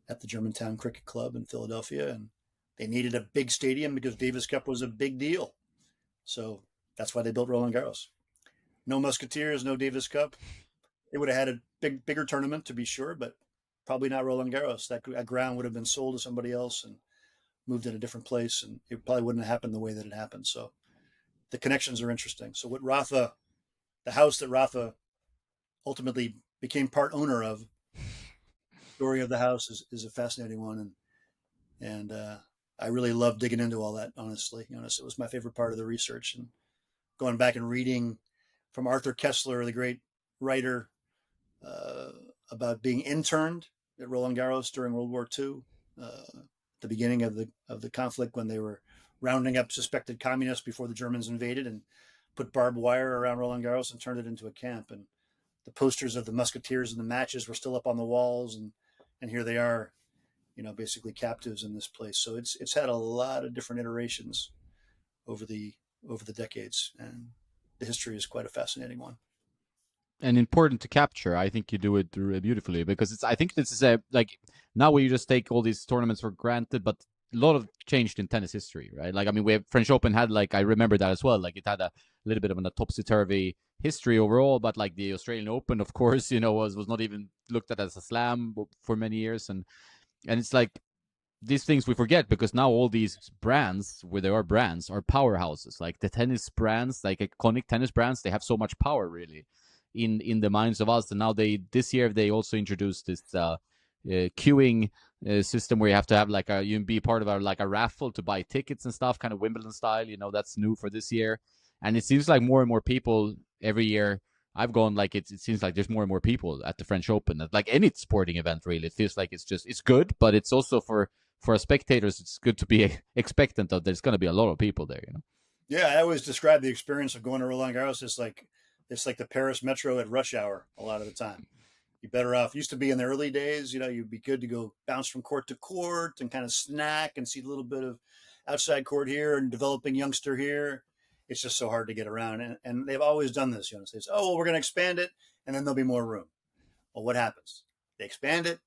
at the Germantown Cricket Club in Philadelphia, and they needed a big stadium because Davis Cup was a big deal. So that's why they built Roland Garros. No Musketeers, no Davis Cup. They would have had a bigger tournament, to be sure, but probably not Roland Garros. That ground would have been sold to somebody else and moved in a different place, and it probably wouldn't have happened the way that it happened. So the connections are interesting. So what Rafa, the house that Rafa ultimately became part owner of, the story of the house is a fascinating one, and I really love digging into all that. Honestly, it was my favorite part of the research, and going back and reading from Arthur Kessler, the great writer, about being interned at Roland Garros during World War II, the beginning of the conflict when they were rounding up suspected communists before the Germans invaded and put barbed wire around Roland Garros and turned it into a camp. And the posters of the Musketeers and the matches were still up on the walls, and here they are, basically captives in this place. So it's had a lot of different iterations over the decades, and the history is quite a fascinating one. And important to capture. I think you do it beautifully because it's. I think this is a like now where you just take all these tournaments for granted, but a lot of changed in tennis history, right? Like I mean, we have French Open had like I remember that as well. Like it had a little bit of a topsy turvy history overall, but like the Australian Open, of course, was not even looked at as a slam for many years, and it's like these things we forget because now all these brands, where there are brands, are powerhouses. Like the tennis brands, like iconic tennis brands, they have so much power really in the minds of us. And now this year they also introduced this queuing system where you have to have like you can be part of a raffle to buy tickets and stuff, kind of Wimbledon style. That's new for this year, and it seems like more and more people every year. I've gone like it seems like there's more and more people at the French Open. Like any sporting event, really, it feels like it's good, but it's also for spectators, it's good to be expectant of there's going to be a lot of people there. Yeah, I always describe the experience of going to Roland Garros as like it's like the Paris metro at rush hour a lot of the time. You're better off. Used to be in the early days, you'd be good to go bounce from court to court and kind of snack and see a little bit of outside court here and developing youngster here. It's just so hard to get around. And they've always done this. They say, oh, well, we're going to expand it and then there'll be more room. Well, what happens? They expand it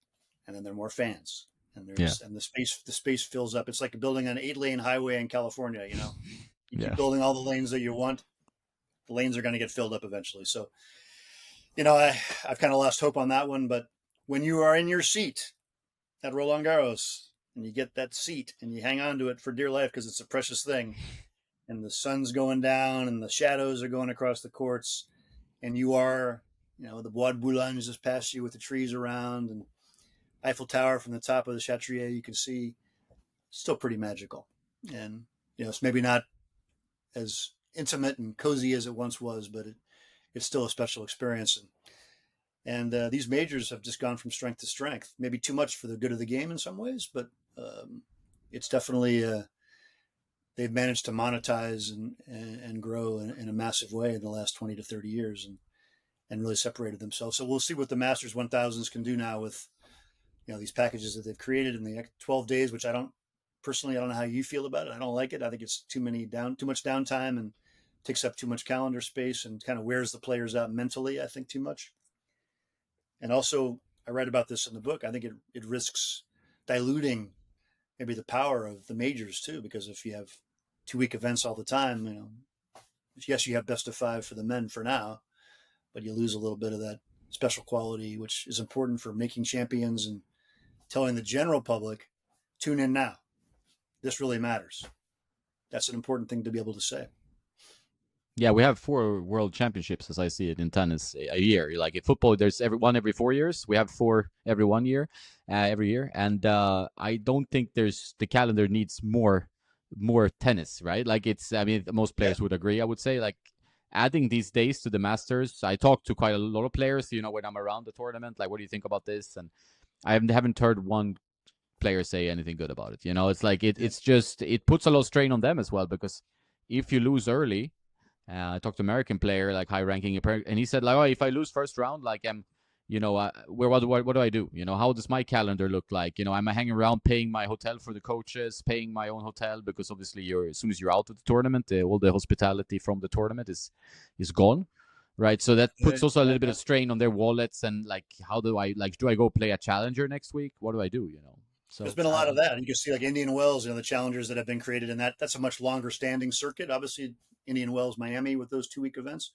and then there are more fans. And and the space fills up. It's like building an 8-lane highway in California, You keep building all the lanes that you want. The lanes are going to get filled up eventually. So, I've kind of lost hope on that one. But when you are in your seat at Roland Garros and you get that seat and you hang on to it for dear life because it's a precious thing, and the sun's going down and the shadows are going across the courts, and you are, the Bois de Boulogne just past you with the trees around, and Eiffel Tower from the top of the Chatrier you can see, still pretty magical. And, it's maybe not as intimate and cozy as it once was, but it's still a special experience. And these majors have just gone from strength to strength. Maybe too much for the good of the game in some ways, but it's definitely they've managed to monetize and grow in a massive way in the last 20 to 30 years, and really separated themselves. So we'll see what the Masters 1000s can do now with these packages that they've created in the 12 days, which I don't know how you feel about it. I don't like it. I think it's too much downtime and takes up too much calendar space and kind of wears the players out mentally, I think, too much. And also, I write about this in the book. I think it risks diluting maybe the power of the majors too, because if you have 2-week events all the time, yes, you have best of 5 for the men for now, but you lose a little bit of that special quality, which is important for making champions and telling the general public, tune in now. This really matters. That's an important thing to be able to say. Yeah, we have 4 world championships, as I see it, in tennis a year. Like in football, there's every 4 years. We have 4 every 1 year, every year. And I don't think the calendar needs more tennis, right? Like I mean, most players would agree, I would say. Like adding these days to the Masters, I talk to quite a lot of players, when I'm around the tournament, like, what do you think about this? And I haven't heard one player say anything good about it. It's like it's just, it puts a lot of strain on them as well, because if you lose early, I talked to an American player, like high ranking, and he said, like, oh, if I lose first round, like what do I do? How does my calendar look like? Am I hanging around paying my hotel for the coaches, paying my own hotel? Because obviously as soon as you're out of the tournament, all the hospitality from the tournament is gone. Right. So that puts also a little bit of strain on their wallets. And like, how do I go play a challenger next week? What do I do? So there's been a lot of that. You can see like Indian Wells, the challengers that have been created in that's a much longer standing circuit. Obviously, Indian Wells, Miami with those 2-week events,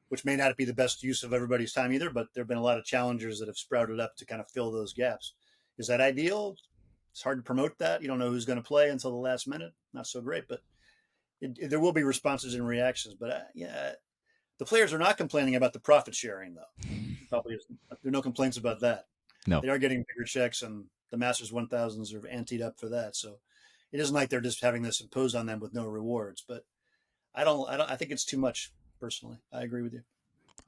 which may not be the best use of everybody's time either, but there have been a lot of challengers that have sprouted up to kind of fill those gaps. Is that ideal? It's hard to promote that. You don't know who's going to play until the last minute. Not so great, but there will be responses and reactions. But the players are not complaining about the profit sharing, though. Probably there are no complaints about that. No, they are getting bigger checks, and the Masters 1000s are anteed up for that. So it isn't like they're just having this imposed on them with no rewards. But I think it's too much. Personally, I agree with you.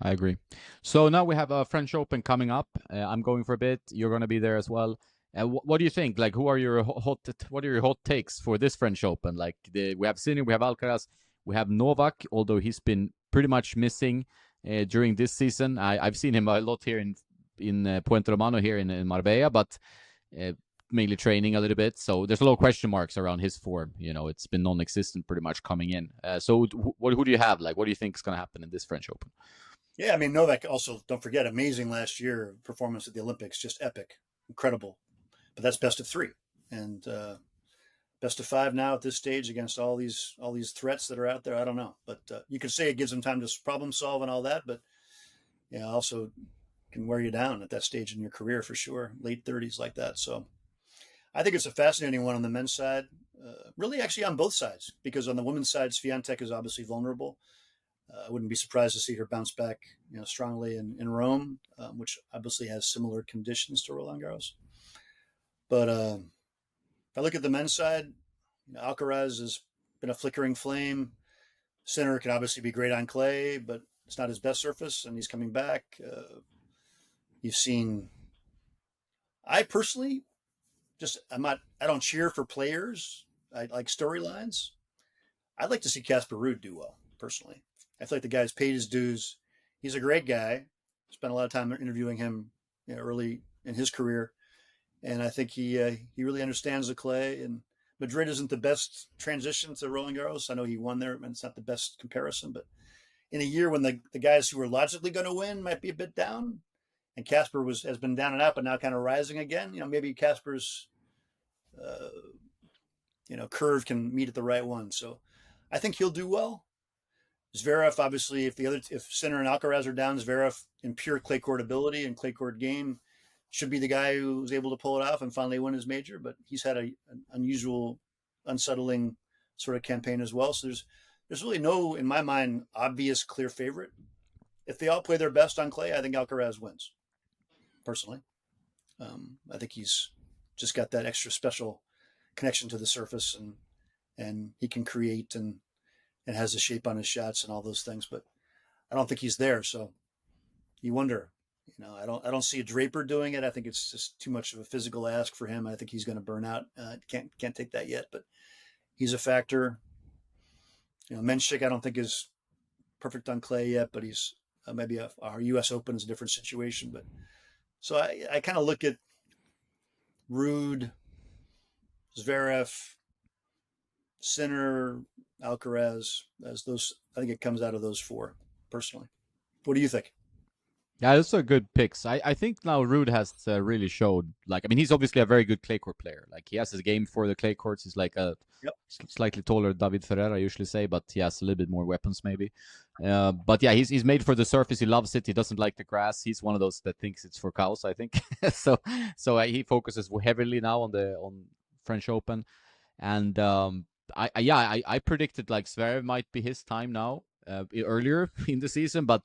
I agree. So now we have a French Open coming up. I'm going for a bit. You're going to be there as well. What do you think? Like, who are your what are your hot takes for this French Open? Like, we have Sinner, we have Alcaraz, we have Novak, although he's been pretty much missing during this season. I've seen him a lot here in Puente Romano here in Marbella, but uh, mainly training a little bit. So there's a lot of question marks around his form. It's been non-existent pretty much coming in. So who do you have? Like, what do you think is going to happen in this French Open? Yeah, I mean Novak also, don't forget, amazing last year performance at the Olympics, just epic, incredible. But that's best of three, and best of five now at this stage against all these threats that are out there. I don't know, but you could say it gives him time to problem solve and all that, but also can wear you down at that stage in your career for sure, late 30s like that. So I think it's a fascinating one on the men's side, really actually on both sides, because on the women's side, Swiatek is obviously vulnerable. I wouldn't be surprised to see her bounce back, strongly in Rome, which obviously has similar conditions to Roland Garros. But if I look at the men's side, Alcaraz has been a flickering flame. Sinner can obviously be great on clay, but it's not his best surface, and he's coming back. You've seen. I personally I don't cheer for players. I like storylines. I'd like to see Casper Ruud do well, personally. I feel like the guy's paid his dues. He's a great guy. Spent a lot of time interviewing him, early in his career, and I think he really understands the clay. And Madrid isn't the best transition to Roland Garros. I know he won there, and it's not the best comparison. But in a year when the guys who were logically going to win might be a bit down, and Casper has been down and out, but now kind of rising again. Maybe Casper's curve can meet at the right one. So I think he'll do well. Zverev, obviously, if Sinner and Alcaraz are down, Zverev in pure clay court ability and clay court game should be the guy who's able to pull it off and finally win his major. But he's had an unusual, unsettling sort of campaign as well. So there's really no, in my mind, obvious clear favorite. If they all play their best on clay, I think Alcaraz wins. Personally, I think he's just got that extra special connection to the surface, and he can create and has the shape on his shots and all those things. But I don't think he's there. So you wonder. I don't see a Draper doing it. I think it's just too much of a physical ask for him. I think he's going to burn out. Can't take that yet, but he's a factor. Menchik, I don't think is perfect on clay yet, but he's maybe our U.S. Open is a different situation. But so I kind of look at Ruud, Zverev, Sinner, Alcaraz as those. I think it comes out of those four, personally. What do you think? Yeah, those are good picks. I think now Ruud has really showed, like, I mean, he's obviously a very good clay court player. Like, he has his game for the clay courts. He's like a Yep. slightly taller David Ferrer, I usually say, but he has a little bit more weapons maybe. But yeah, he's made for the surface. He loves it. He doesn't like the grass. He's one of those that thinks it's for cows, I think. so he focuses heavily now on French Open, and I predicted like Zverev might be his time now earlier in the season, but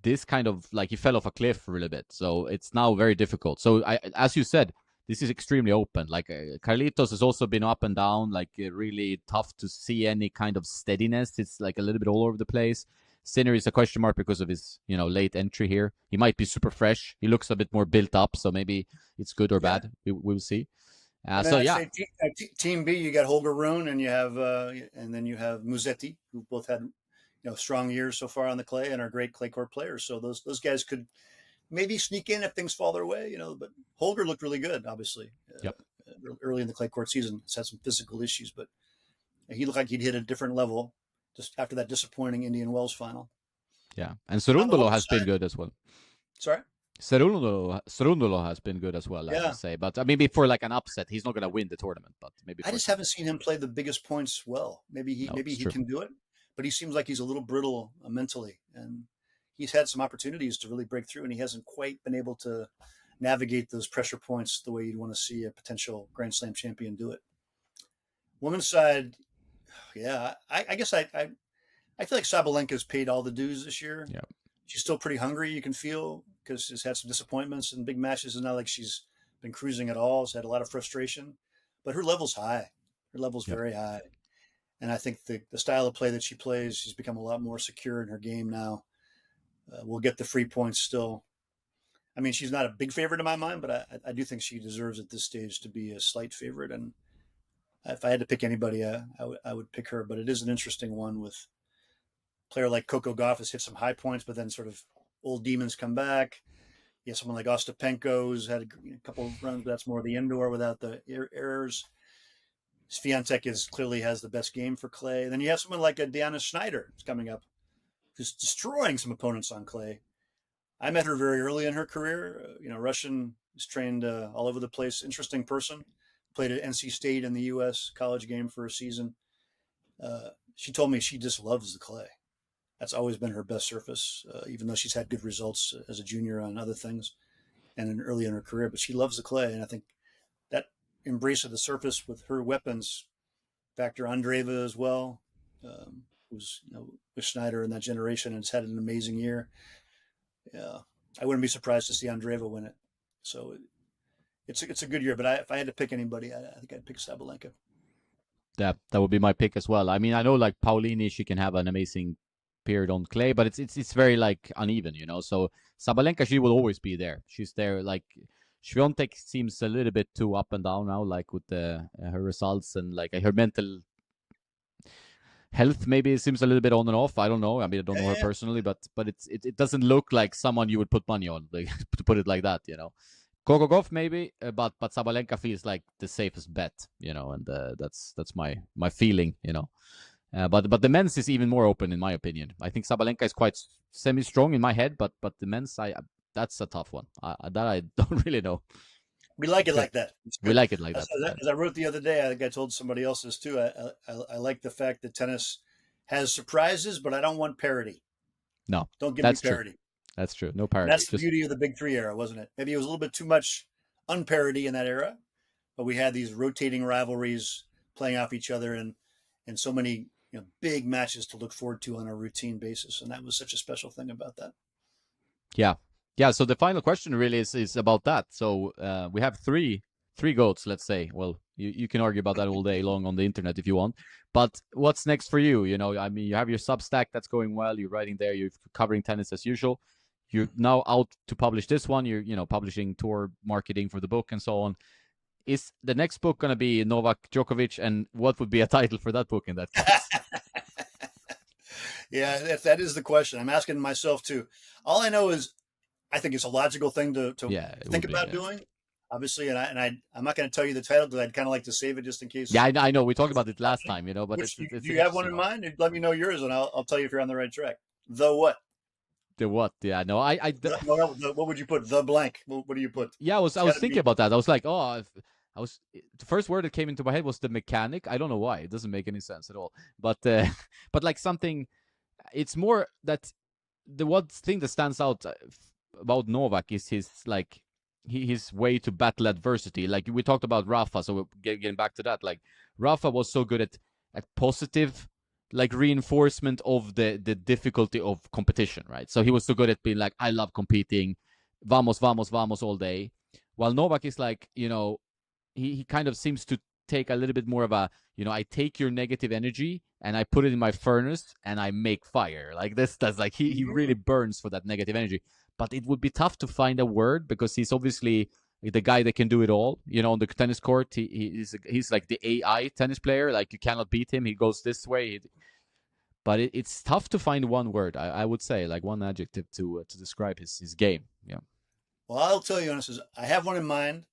this kind of like he fell off a cliff a little bit, so it's now very difficult. So as you said, this is extremely open. Like Carlitos has also been up and down, like really tough to see any kind of steadiness. It's like a little bit all over the place. Sinner is a question mark because of his late entry here. He might be super fresh. He looks a bit more built up, so maybe it's good or bad. We will see. So I'd yeah, say team B, you got Holger Rune, and and then you have Musetti, who both had strong years so far on the clay and are great clay court players. So those guys could maybe sneak in if things fall their way, But Holger looked really good, obviously, yep. Early in the clay court season. He's had some physical issues, but he looked like he'd hit a different level just after that disappointing Indian Wells final. Yeah, and On the Cerundolo women's has been side, good as well. sorry. Cerundolo has been good as well, I have Yeah, to say. But maybe for like an upset, he's not going to win the tournament. But maybe I for just some. haven't seen him play the biggest points well. No, Maybe it's he true. can do it, but he seems like he's a little brittle mentally, and he's had some opportunities to really break through, and he hasn't quite been able to navigate those pressure points the way you'd want to see a potential Grand Slam champion do it. Women's side, yeah, I guess I feel like Sabalenka's paid all the dues this year. Yeah. She's still pretty hungry, you can feel, because she's had some disappointments in big matches. It's not like she's been cruising at all. She's had a lot of frustration, but her level's high. Her level's Yep. very high. And I think the style of play that she plays, she's become a lot more secure in her game now. We'll get the free points still. I mean, she's not a big favorite in my mind, but I do think she deserves at this stage to be a slight favorite. And if I had to pick anybody, I would pick her. But it is an interesting one with a player like Coco Gauff has hit some high points, but then sort of old demons come back. Yeah, someone like Ostapenko's had a couple of runs, but that's more the indoor without the errors. Swiatek clearly has the best game for clay. And then you have someone like a Diana Schneider who's coming up, who's destroying some opponents on clay. I met her very early in her career. Russian, is trained all over the place. Interesting person. Played at NC State in the U.S. college game for a season. She told me she just loves the clay. That's always been her best surface, even though she's had good results as a junior on other things and early in her career. But she loves the clay, and I think that embrace of the surface with her weapons factor Andreeva as well, who's with Schneider in that generation and has had an amazing year. Yeah, I wouldn't be surprised to see Andreeva win it. So it's a good year. But if I had to pick anybody, I think I'd pick Sabalenka. That would be my pick as well. I mean, I know like Paulini, she can have an amazing period on clay, but it's very like uneven, So Sabalenka, she will always be there. She's there. Like Swiatek seems a little bit too up and down now, like with her results and like her mental health maybe seems a little bit on and off. I don't know. I mean, I don't know her personally, but it doesn't look like someone you would put money on, like, to put it like that, Coco Gauff maybe, but Sabalenka feels like the safest bet, and that's my feeling, but the men's is even more open in my opinion. I think Sabalenka is quite semi-strong in my head, but the men's, that's a tough one. That I don't really know. We like it like that. We like it like that. As I wrote the other day, I think I told somebody else this too. I like the fact that tennis has surprises, but I don't want parity. No, don't give me parity. True. That's true. No parity. And that's the beauty of the Big Three era, wasn't it? Maybe it was a little bit too much unparity in that era, but we had these rotating rivalries playing off each other and so many big matches to look forward to on a routine basis. And that was such a special thing about that. Yeah. Yeah, so the final question really is about that. So we have three GOATs, let's say. Well, you can argue about that all day long on the internet if you want. But what's next for you? I mean, you have your Substack that's going well. You're writing there. You're covering tennis as usual. You're now out to publish this one. You're publishing tour marketing for the book and so on. Is the next book going to be Novak Djokovic? And what would be a title for that book in that case? Yeah, that is the question. I'm asking myself too. All I know is I think it's a logical thing to think about doing, obviously. And I'm not going to tell you the title because I'd kind of like to save it just in case. Yeah, I know. We talked about it last time, But do you have one in mind? Let me know yours, and I'll tell you if you're on the right track. The what? The what? Yeah, no, what would you put? The blank. What do you put? Yeah, I was thinking about that. I was like, the first word that came into my head was the mechanic. I don't know why. It doesn't make any sense at all. But but like something, it's more that the one thing that stands out about Novak is his way to battle adversity. Like we talked about Rafa, so we're getting back to that. Like Rafa was so good at positive like reinforcement of the difficulty of competition, right? So he was so good at being like, I love competing, vamos, vamos, vamos all day. While Novak is like, he kind of seems to take a little bit more of a, I take your negative energy and I put it in my furnace and I make fire. Like this, that's like he really burns for that negative energy. But it would be tough to find a word because he's obviously the guy that can do it all. On the tennis court, he's like the AI tennis player. Like you cannot beat him. He goes this way. But it's tough to find one word. I would say like one adjective to describe his game. Yeah. Well, I'll tell you, honestly, I have one in mind,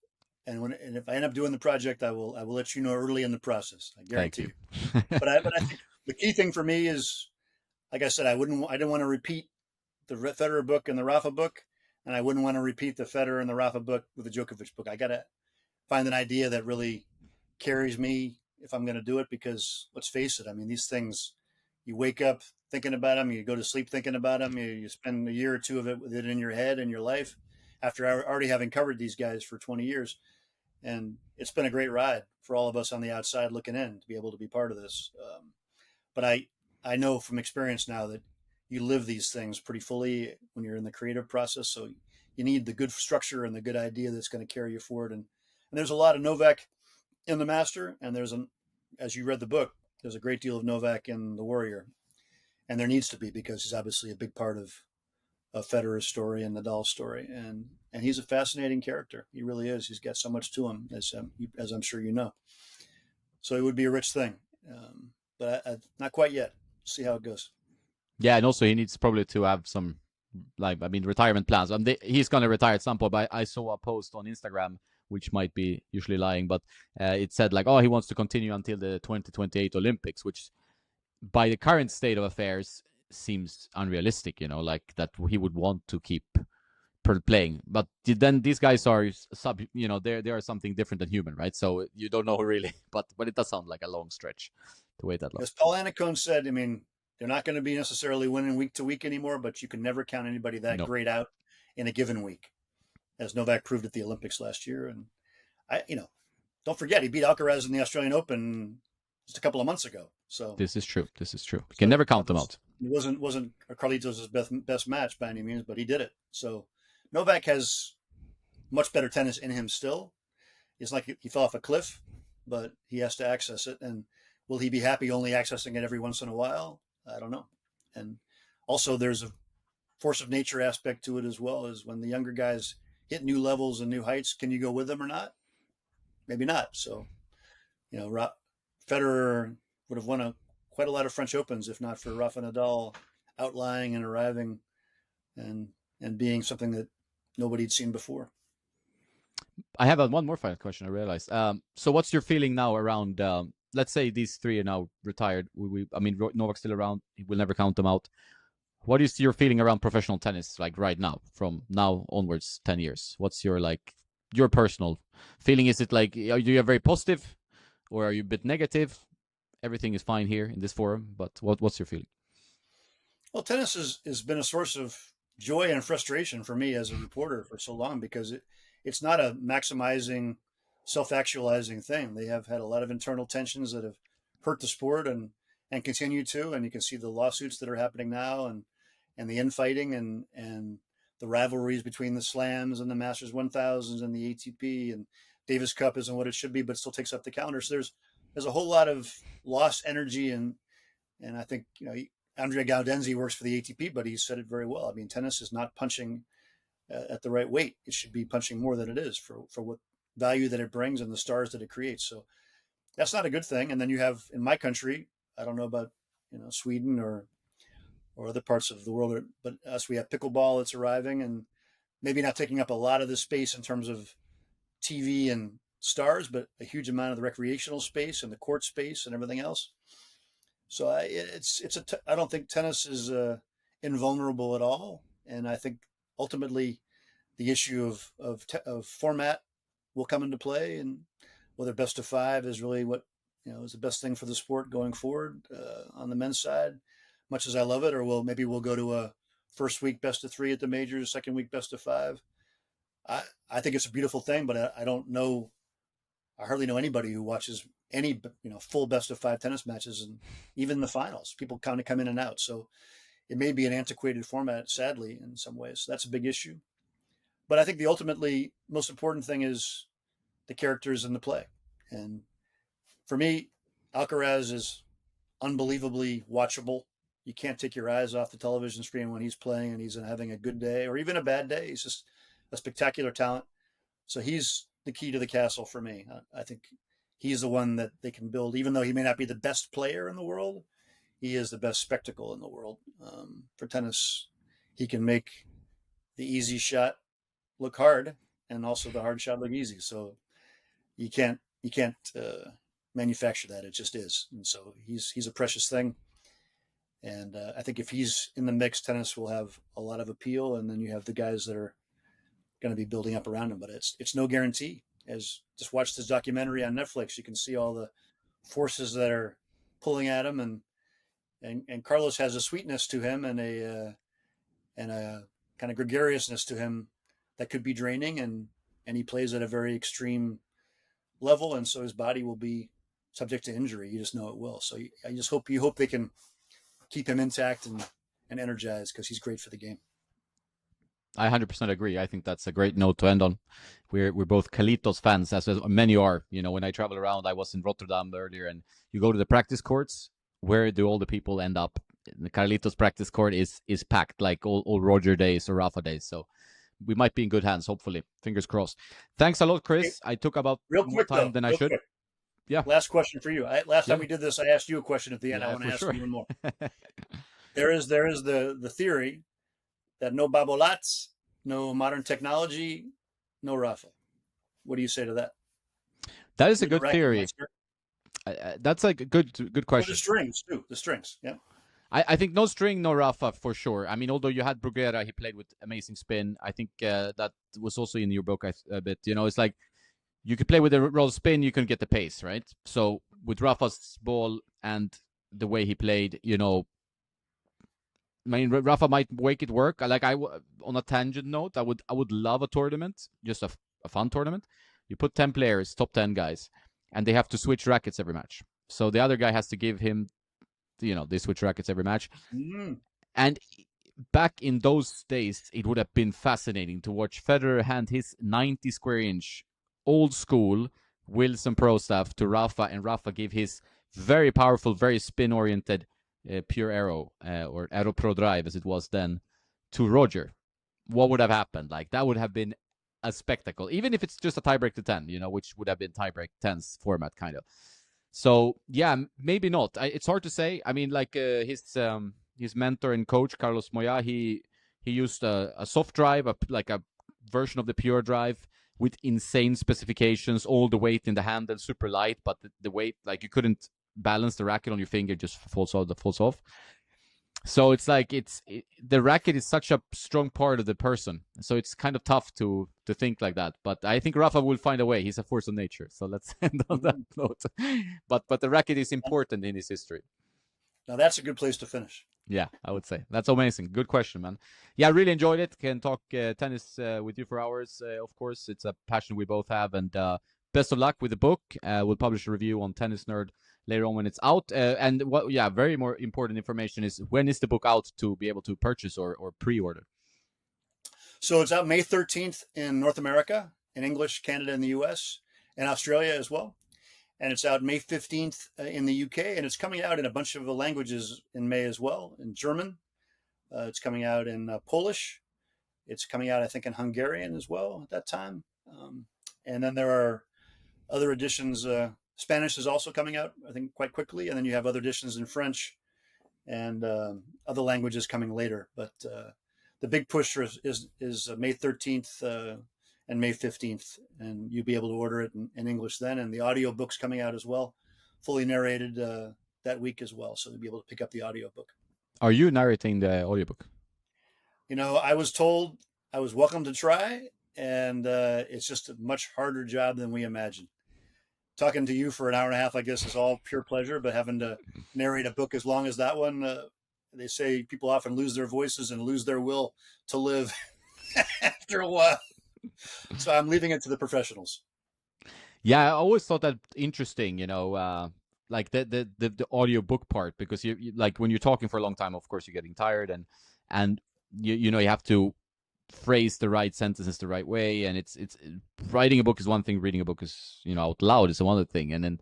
and if I end up doing the project, I will let you know early in the process. I guarantee you. But I think the key thing for me is, like I said, I didn't want to repeat the Federer book and the Rafa book, and I wouldn't want to repeat the Federer and the Rafa book with the Djokovic book. I got to find an idea that really carries me if I'm going to do it, because let's face it, I mean, these things, you wake up thinking about them, you go to sleep thinking about them, you spend a year or two of it with it in your head and your life after already having covered these guys for 20 years. And it's been a great ride for all of us on the outside looking in to be able to be part of this. But I know from experience now that you live these things pretty fully when you're in the creative process. So you need the good structure and the good idea that's going to carry you forward. And there's a lot of Novak in the Master, and as you read the book, there's a great deal of Novak in the Warrior, and there needs to be, because he's obviously a big part of Federer's story and Nadal's story. And and he's a fascinating character. He really is. He's got so much to him, as I'm sure you know. So it would be a rich thing, but not quite yet. See how it goes. Yeah, and also he needs probably to have some, like, I mean, retirement plans. He's going to retire at some point. But I saw a post on Instagram, which might be usually lying, but it said like, oh, he wants to continue until the 2028 Olympics, which by the current state of affairs seems unrealistic. Like that he would want to keep playing. But then these guys are they are something different than human, right? So you don't know really, but it does sound like a long stretch to wait that long. As Paul Anacone said, I mean, they're not going to be necessarily winning week to week anymore, but you can never count anybody that No, great out in a given week, as Novak proved at the Olympics last year. And don't forget he beat Alcaraz in the Australian Open just a couple of months ago. So this is true. You can never count them out. It wasn't Carlitos' best match by any means, but he did it. So Novak has much better tennis in him still. It's like he fell off a cliff, but he has to access it. And will he be happy only accessing it every once in a while? I don't know. And also there's a force of nature aspect to it as well, as when the younger guys hit new levels and new heights, can you go with them or not? Maybe not. So, Federer would have won quite a lot of French Opens if not for Rafa Nadal outlying and arriving and being something that nobody'd seen before. I have one more final question. I realized. So, what's your feeling now around? Let's say these three are now retired. I mean, Novak's still around. We'll never count them out. What is your feeling around professional tennis, like right now, from now onwards, 10 years? What's your personal feeling? Is it like, are you very positive, or are you a bit negative? Everything is fine here in this forum, but what's your feeling? Well, tennis has been a source of joy and frustration for me as a reporter for so long, because it's not a maximizing, self-actualizing thing. They have had a lot of internal tensions that have hurt the sport and continue to, and you can see the lawsuits that are happening now, and the infighting and the rivalries between the slams and the Masters 1000s and the ATP, and Davis Cup isn't what it should be, but it still takes up the calendar. So there's a whole lot of lost energy, and I think Andrea Gaudenzi works for the ATP, but he said it very well. I mean, tennis is not punching at the right weight. It should be punching more than it is for what value that it brings and the stars that it creates. So that's not a good thing. And then you have, in my country, I don't know about Sweden or other parts of the world, but us, we have pickleball that's arriving and maybe not taking up a lot of the space in terms of TV and stars, but a huge amount of the recreational space and the court space and everything else. So I don't think tennis is invulnerable at all, and I think ultimately the issue of format will come into play, and whether best of five is really what is the best thing for the sport going forward on the men's side. Much as I love it, or maybe we'll go to a first week best of three at the majors, second week best of five. I think it's a beautiful thing, but I don't know. I hardly know anybody who watches any full best of five tennis matches, and even the finals. People kind of come in and out, so it may be an antiquated format, sadly, in some ways. So that's a big issue. But I think the ultimately most important thing is the characters and the play. And for me, Alcaraz is unbelievably watchable. You can't take your eyes off the television screen when he's playing and he's having a good day or even a bad day. He's just a spectacular talent. So he's the key to the castle for me. I think he's the one that they can build, even though he may not be the best player in the world. He is the best spectacle in the world for tennis. He can make the easy shot look hard and also the hard shot look easy. So you can't manufacture that. It just is. And so he's a precious thing. And I think if he's in the mix, tennis will have a lot of appeal. And then you have the guys that are going to be building up around him. But it's no guarantee. As just watch this documentary on Netflix, you can see all the forces that are pulling at him. And Carlos has a sweetness to him and a kind of gregariousness to him that could be draining. And he plays at a very extreme level. And so his body will be subject to injury. You just know it will. So I just hope they can keep him intact and energized, because he's great for the game. I 100% agree. I think that's a great note to end on. We're both Carlitos fans, as many are. When I travel around, I was in Rotterdam earlier, and you go to the practice courts. Where do all the people end up? The Carlitos practice court is packed, like all Roger days or Rafa days. So we might be in good hands. Hopefully, fingers crossed. Thanks a lot, Hey, Chris. I took about real more quick time though, than I real should. quick. Yeah, Last question for you. Last time yeah, we did this, I asked you a question at the end. I yeah, want to for ask sure. you one more. There is the theory that no babolats, no modern technology, no Rafa. What do you say to that? That is a With the good racket theory. master. That's like a good Or the question. strings too. The strings. Yeah. I think no string, no Rafa for sure. I mean, although you had Bruguera, he played with amazing spin. I think that was also in your book a bit. You know, it's like you could play with a roll spin, you can get the pace, right? So with Rafa's ball and the way he played, you know, I mean, Rafa might make it work. On a tangent note, I would love a tournament, just a fun tournament. You put 10 players, top 10 guys, and they have to switch rackets every match. So the other guy has to give him, they switch rackets every match. Mm. And back in those days, it would have been fascinating to watch Federer hand his 90 square inch old school Wilson Pro staff to Rafa, and Rafa give his very powerful, very spin oriented pure arrow or arrow pro drive as it was then to Roger. What would have happened? Like that would have been a spectacle, even if it's just a tiebreak to 10, which would have been tiebreak 10's format kind of. So yeah, maybe not. It's hard to say. I mean, like his mentor and coach Carlos Moya, he used a soft drive, like a version of the pure drive with insane specifications, all the weight in the handle, super light, but the weight, like you couldn't balance the racket on your finger, just falls off. So it's like the racket is such a strong part of the person, so it's kind of tough to think like that. But I think Rafa will find a way. He's a force of nature. So let's end on that Mm. note. But the racket is important in his history. Now that's a good place to finish. Yeah, I would say that's amazing. Good question, man. Yeah, I really enjoyed it. Can talk tennis with you for hours. Of course, it's a passion we both have, and best of luck with the book. We'll publish a review on Tennis Nerd later on when it's out. And what, yeah, very more important information is when is the book out to be able to purchase or pre-order? So it's out May 13th in North America, in English, Canada, and the US, and Australia as well. And it's out May 15th in the UK, and it's coming out in a bunch of languages in May as well. In German, it's coming out in Polish. It's coming out, I think, in Hungarian as well at that time. And then there are other editions. Spanish is also coming out, I think, quite quickly. And then you have other editions in French and other languages coming later. But the big push is May 13th and May 15th, and you'll be able to order it in English then. And the audio book's coming out as well, fully narrated that week as well. So you'll be able to pick up the audio book. Are you narrating the audiobook? I was told I was welcome to try, and it's just a much harder job than we imagined. Talking to you for an hour and a half, I guess, is all pure pleasure, but having to narrate a book as long as that one, they say people often lose their voices and lose their will to live after a while. So I'm leaving it to the professionals. Yeah, I always thought that interesting. Like the audio book part, because you like when you're talking for a long time, of course you're getting tired, and you have to phrase the right sentences the right way, and it's writing a book is one thing, reading a book is out loud is another thing. And then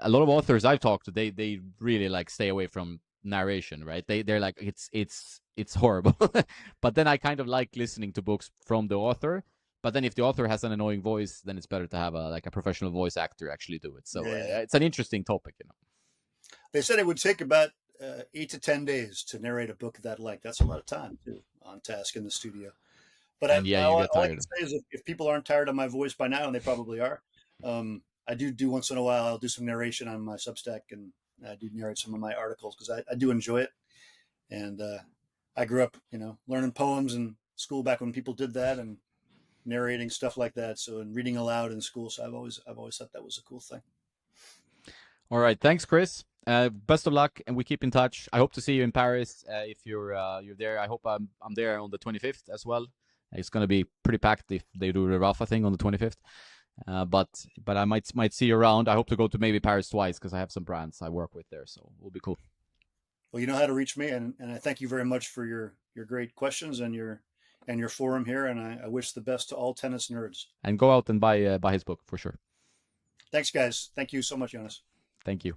a lot of authors I've talked to, they really like stay away from narration, right? They're like it's horrible. But then I kind of like listening to books from the author. But then if the author has an annoying voice, then it's better to have a professional voice actor actually do it. So Yeah. it's an interesting topic. They said it would take about 8 to 10 days to narrate a book of that length. That's a lot of time too, on task in the studio. But And yeah, you get all I tired. can say is if people aren't tired of my voice by now, and they probably are, I do once in a while, I'll do some narration on my Substack, and I do narrate some of my articles because I do enjoy it. And I grew up, learning poems in school back when people did that, and narrating stuff like that. So, and reading aloud in school. So I've always thought that was a cool thing. All right, thanks, Chris. Best of luck, and we keep in touch. I hope to see you in Paris if you're there. I hope I'm there on the 25th as well. It's going to be pretty packed if they do the Rafa thing on the 25th. But I might see you around. I hope to go to maybe Paris twice because I have some brands I work with there, so it'll be cool. Well, you know how to reach me, and I thank you very much for your great questions and your forum here. And I wish the best to all tennis nerds. And go out and buy his book for sure. Thanks, guys. Thank you so much, Jonas. Thank you.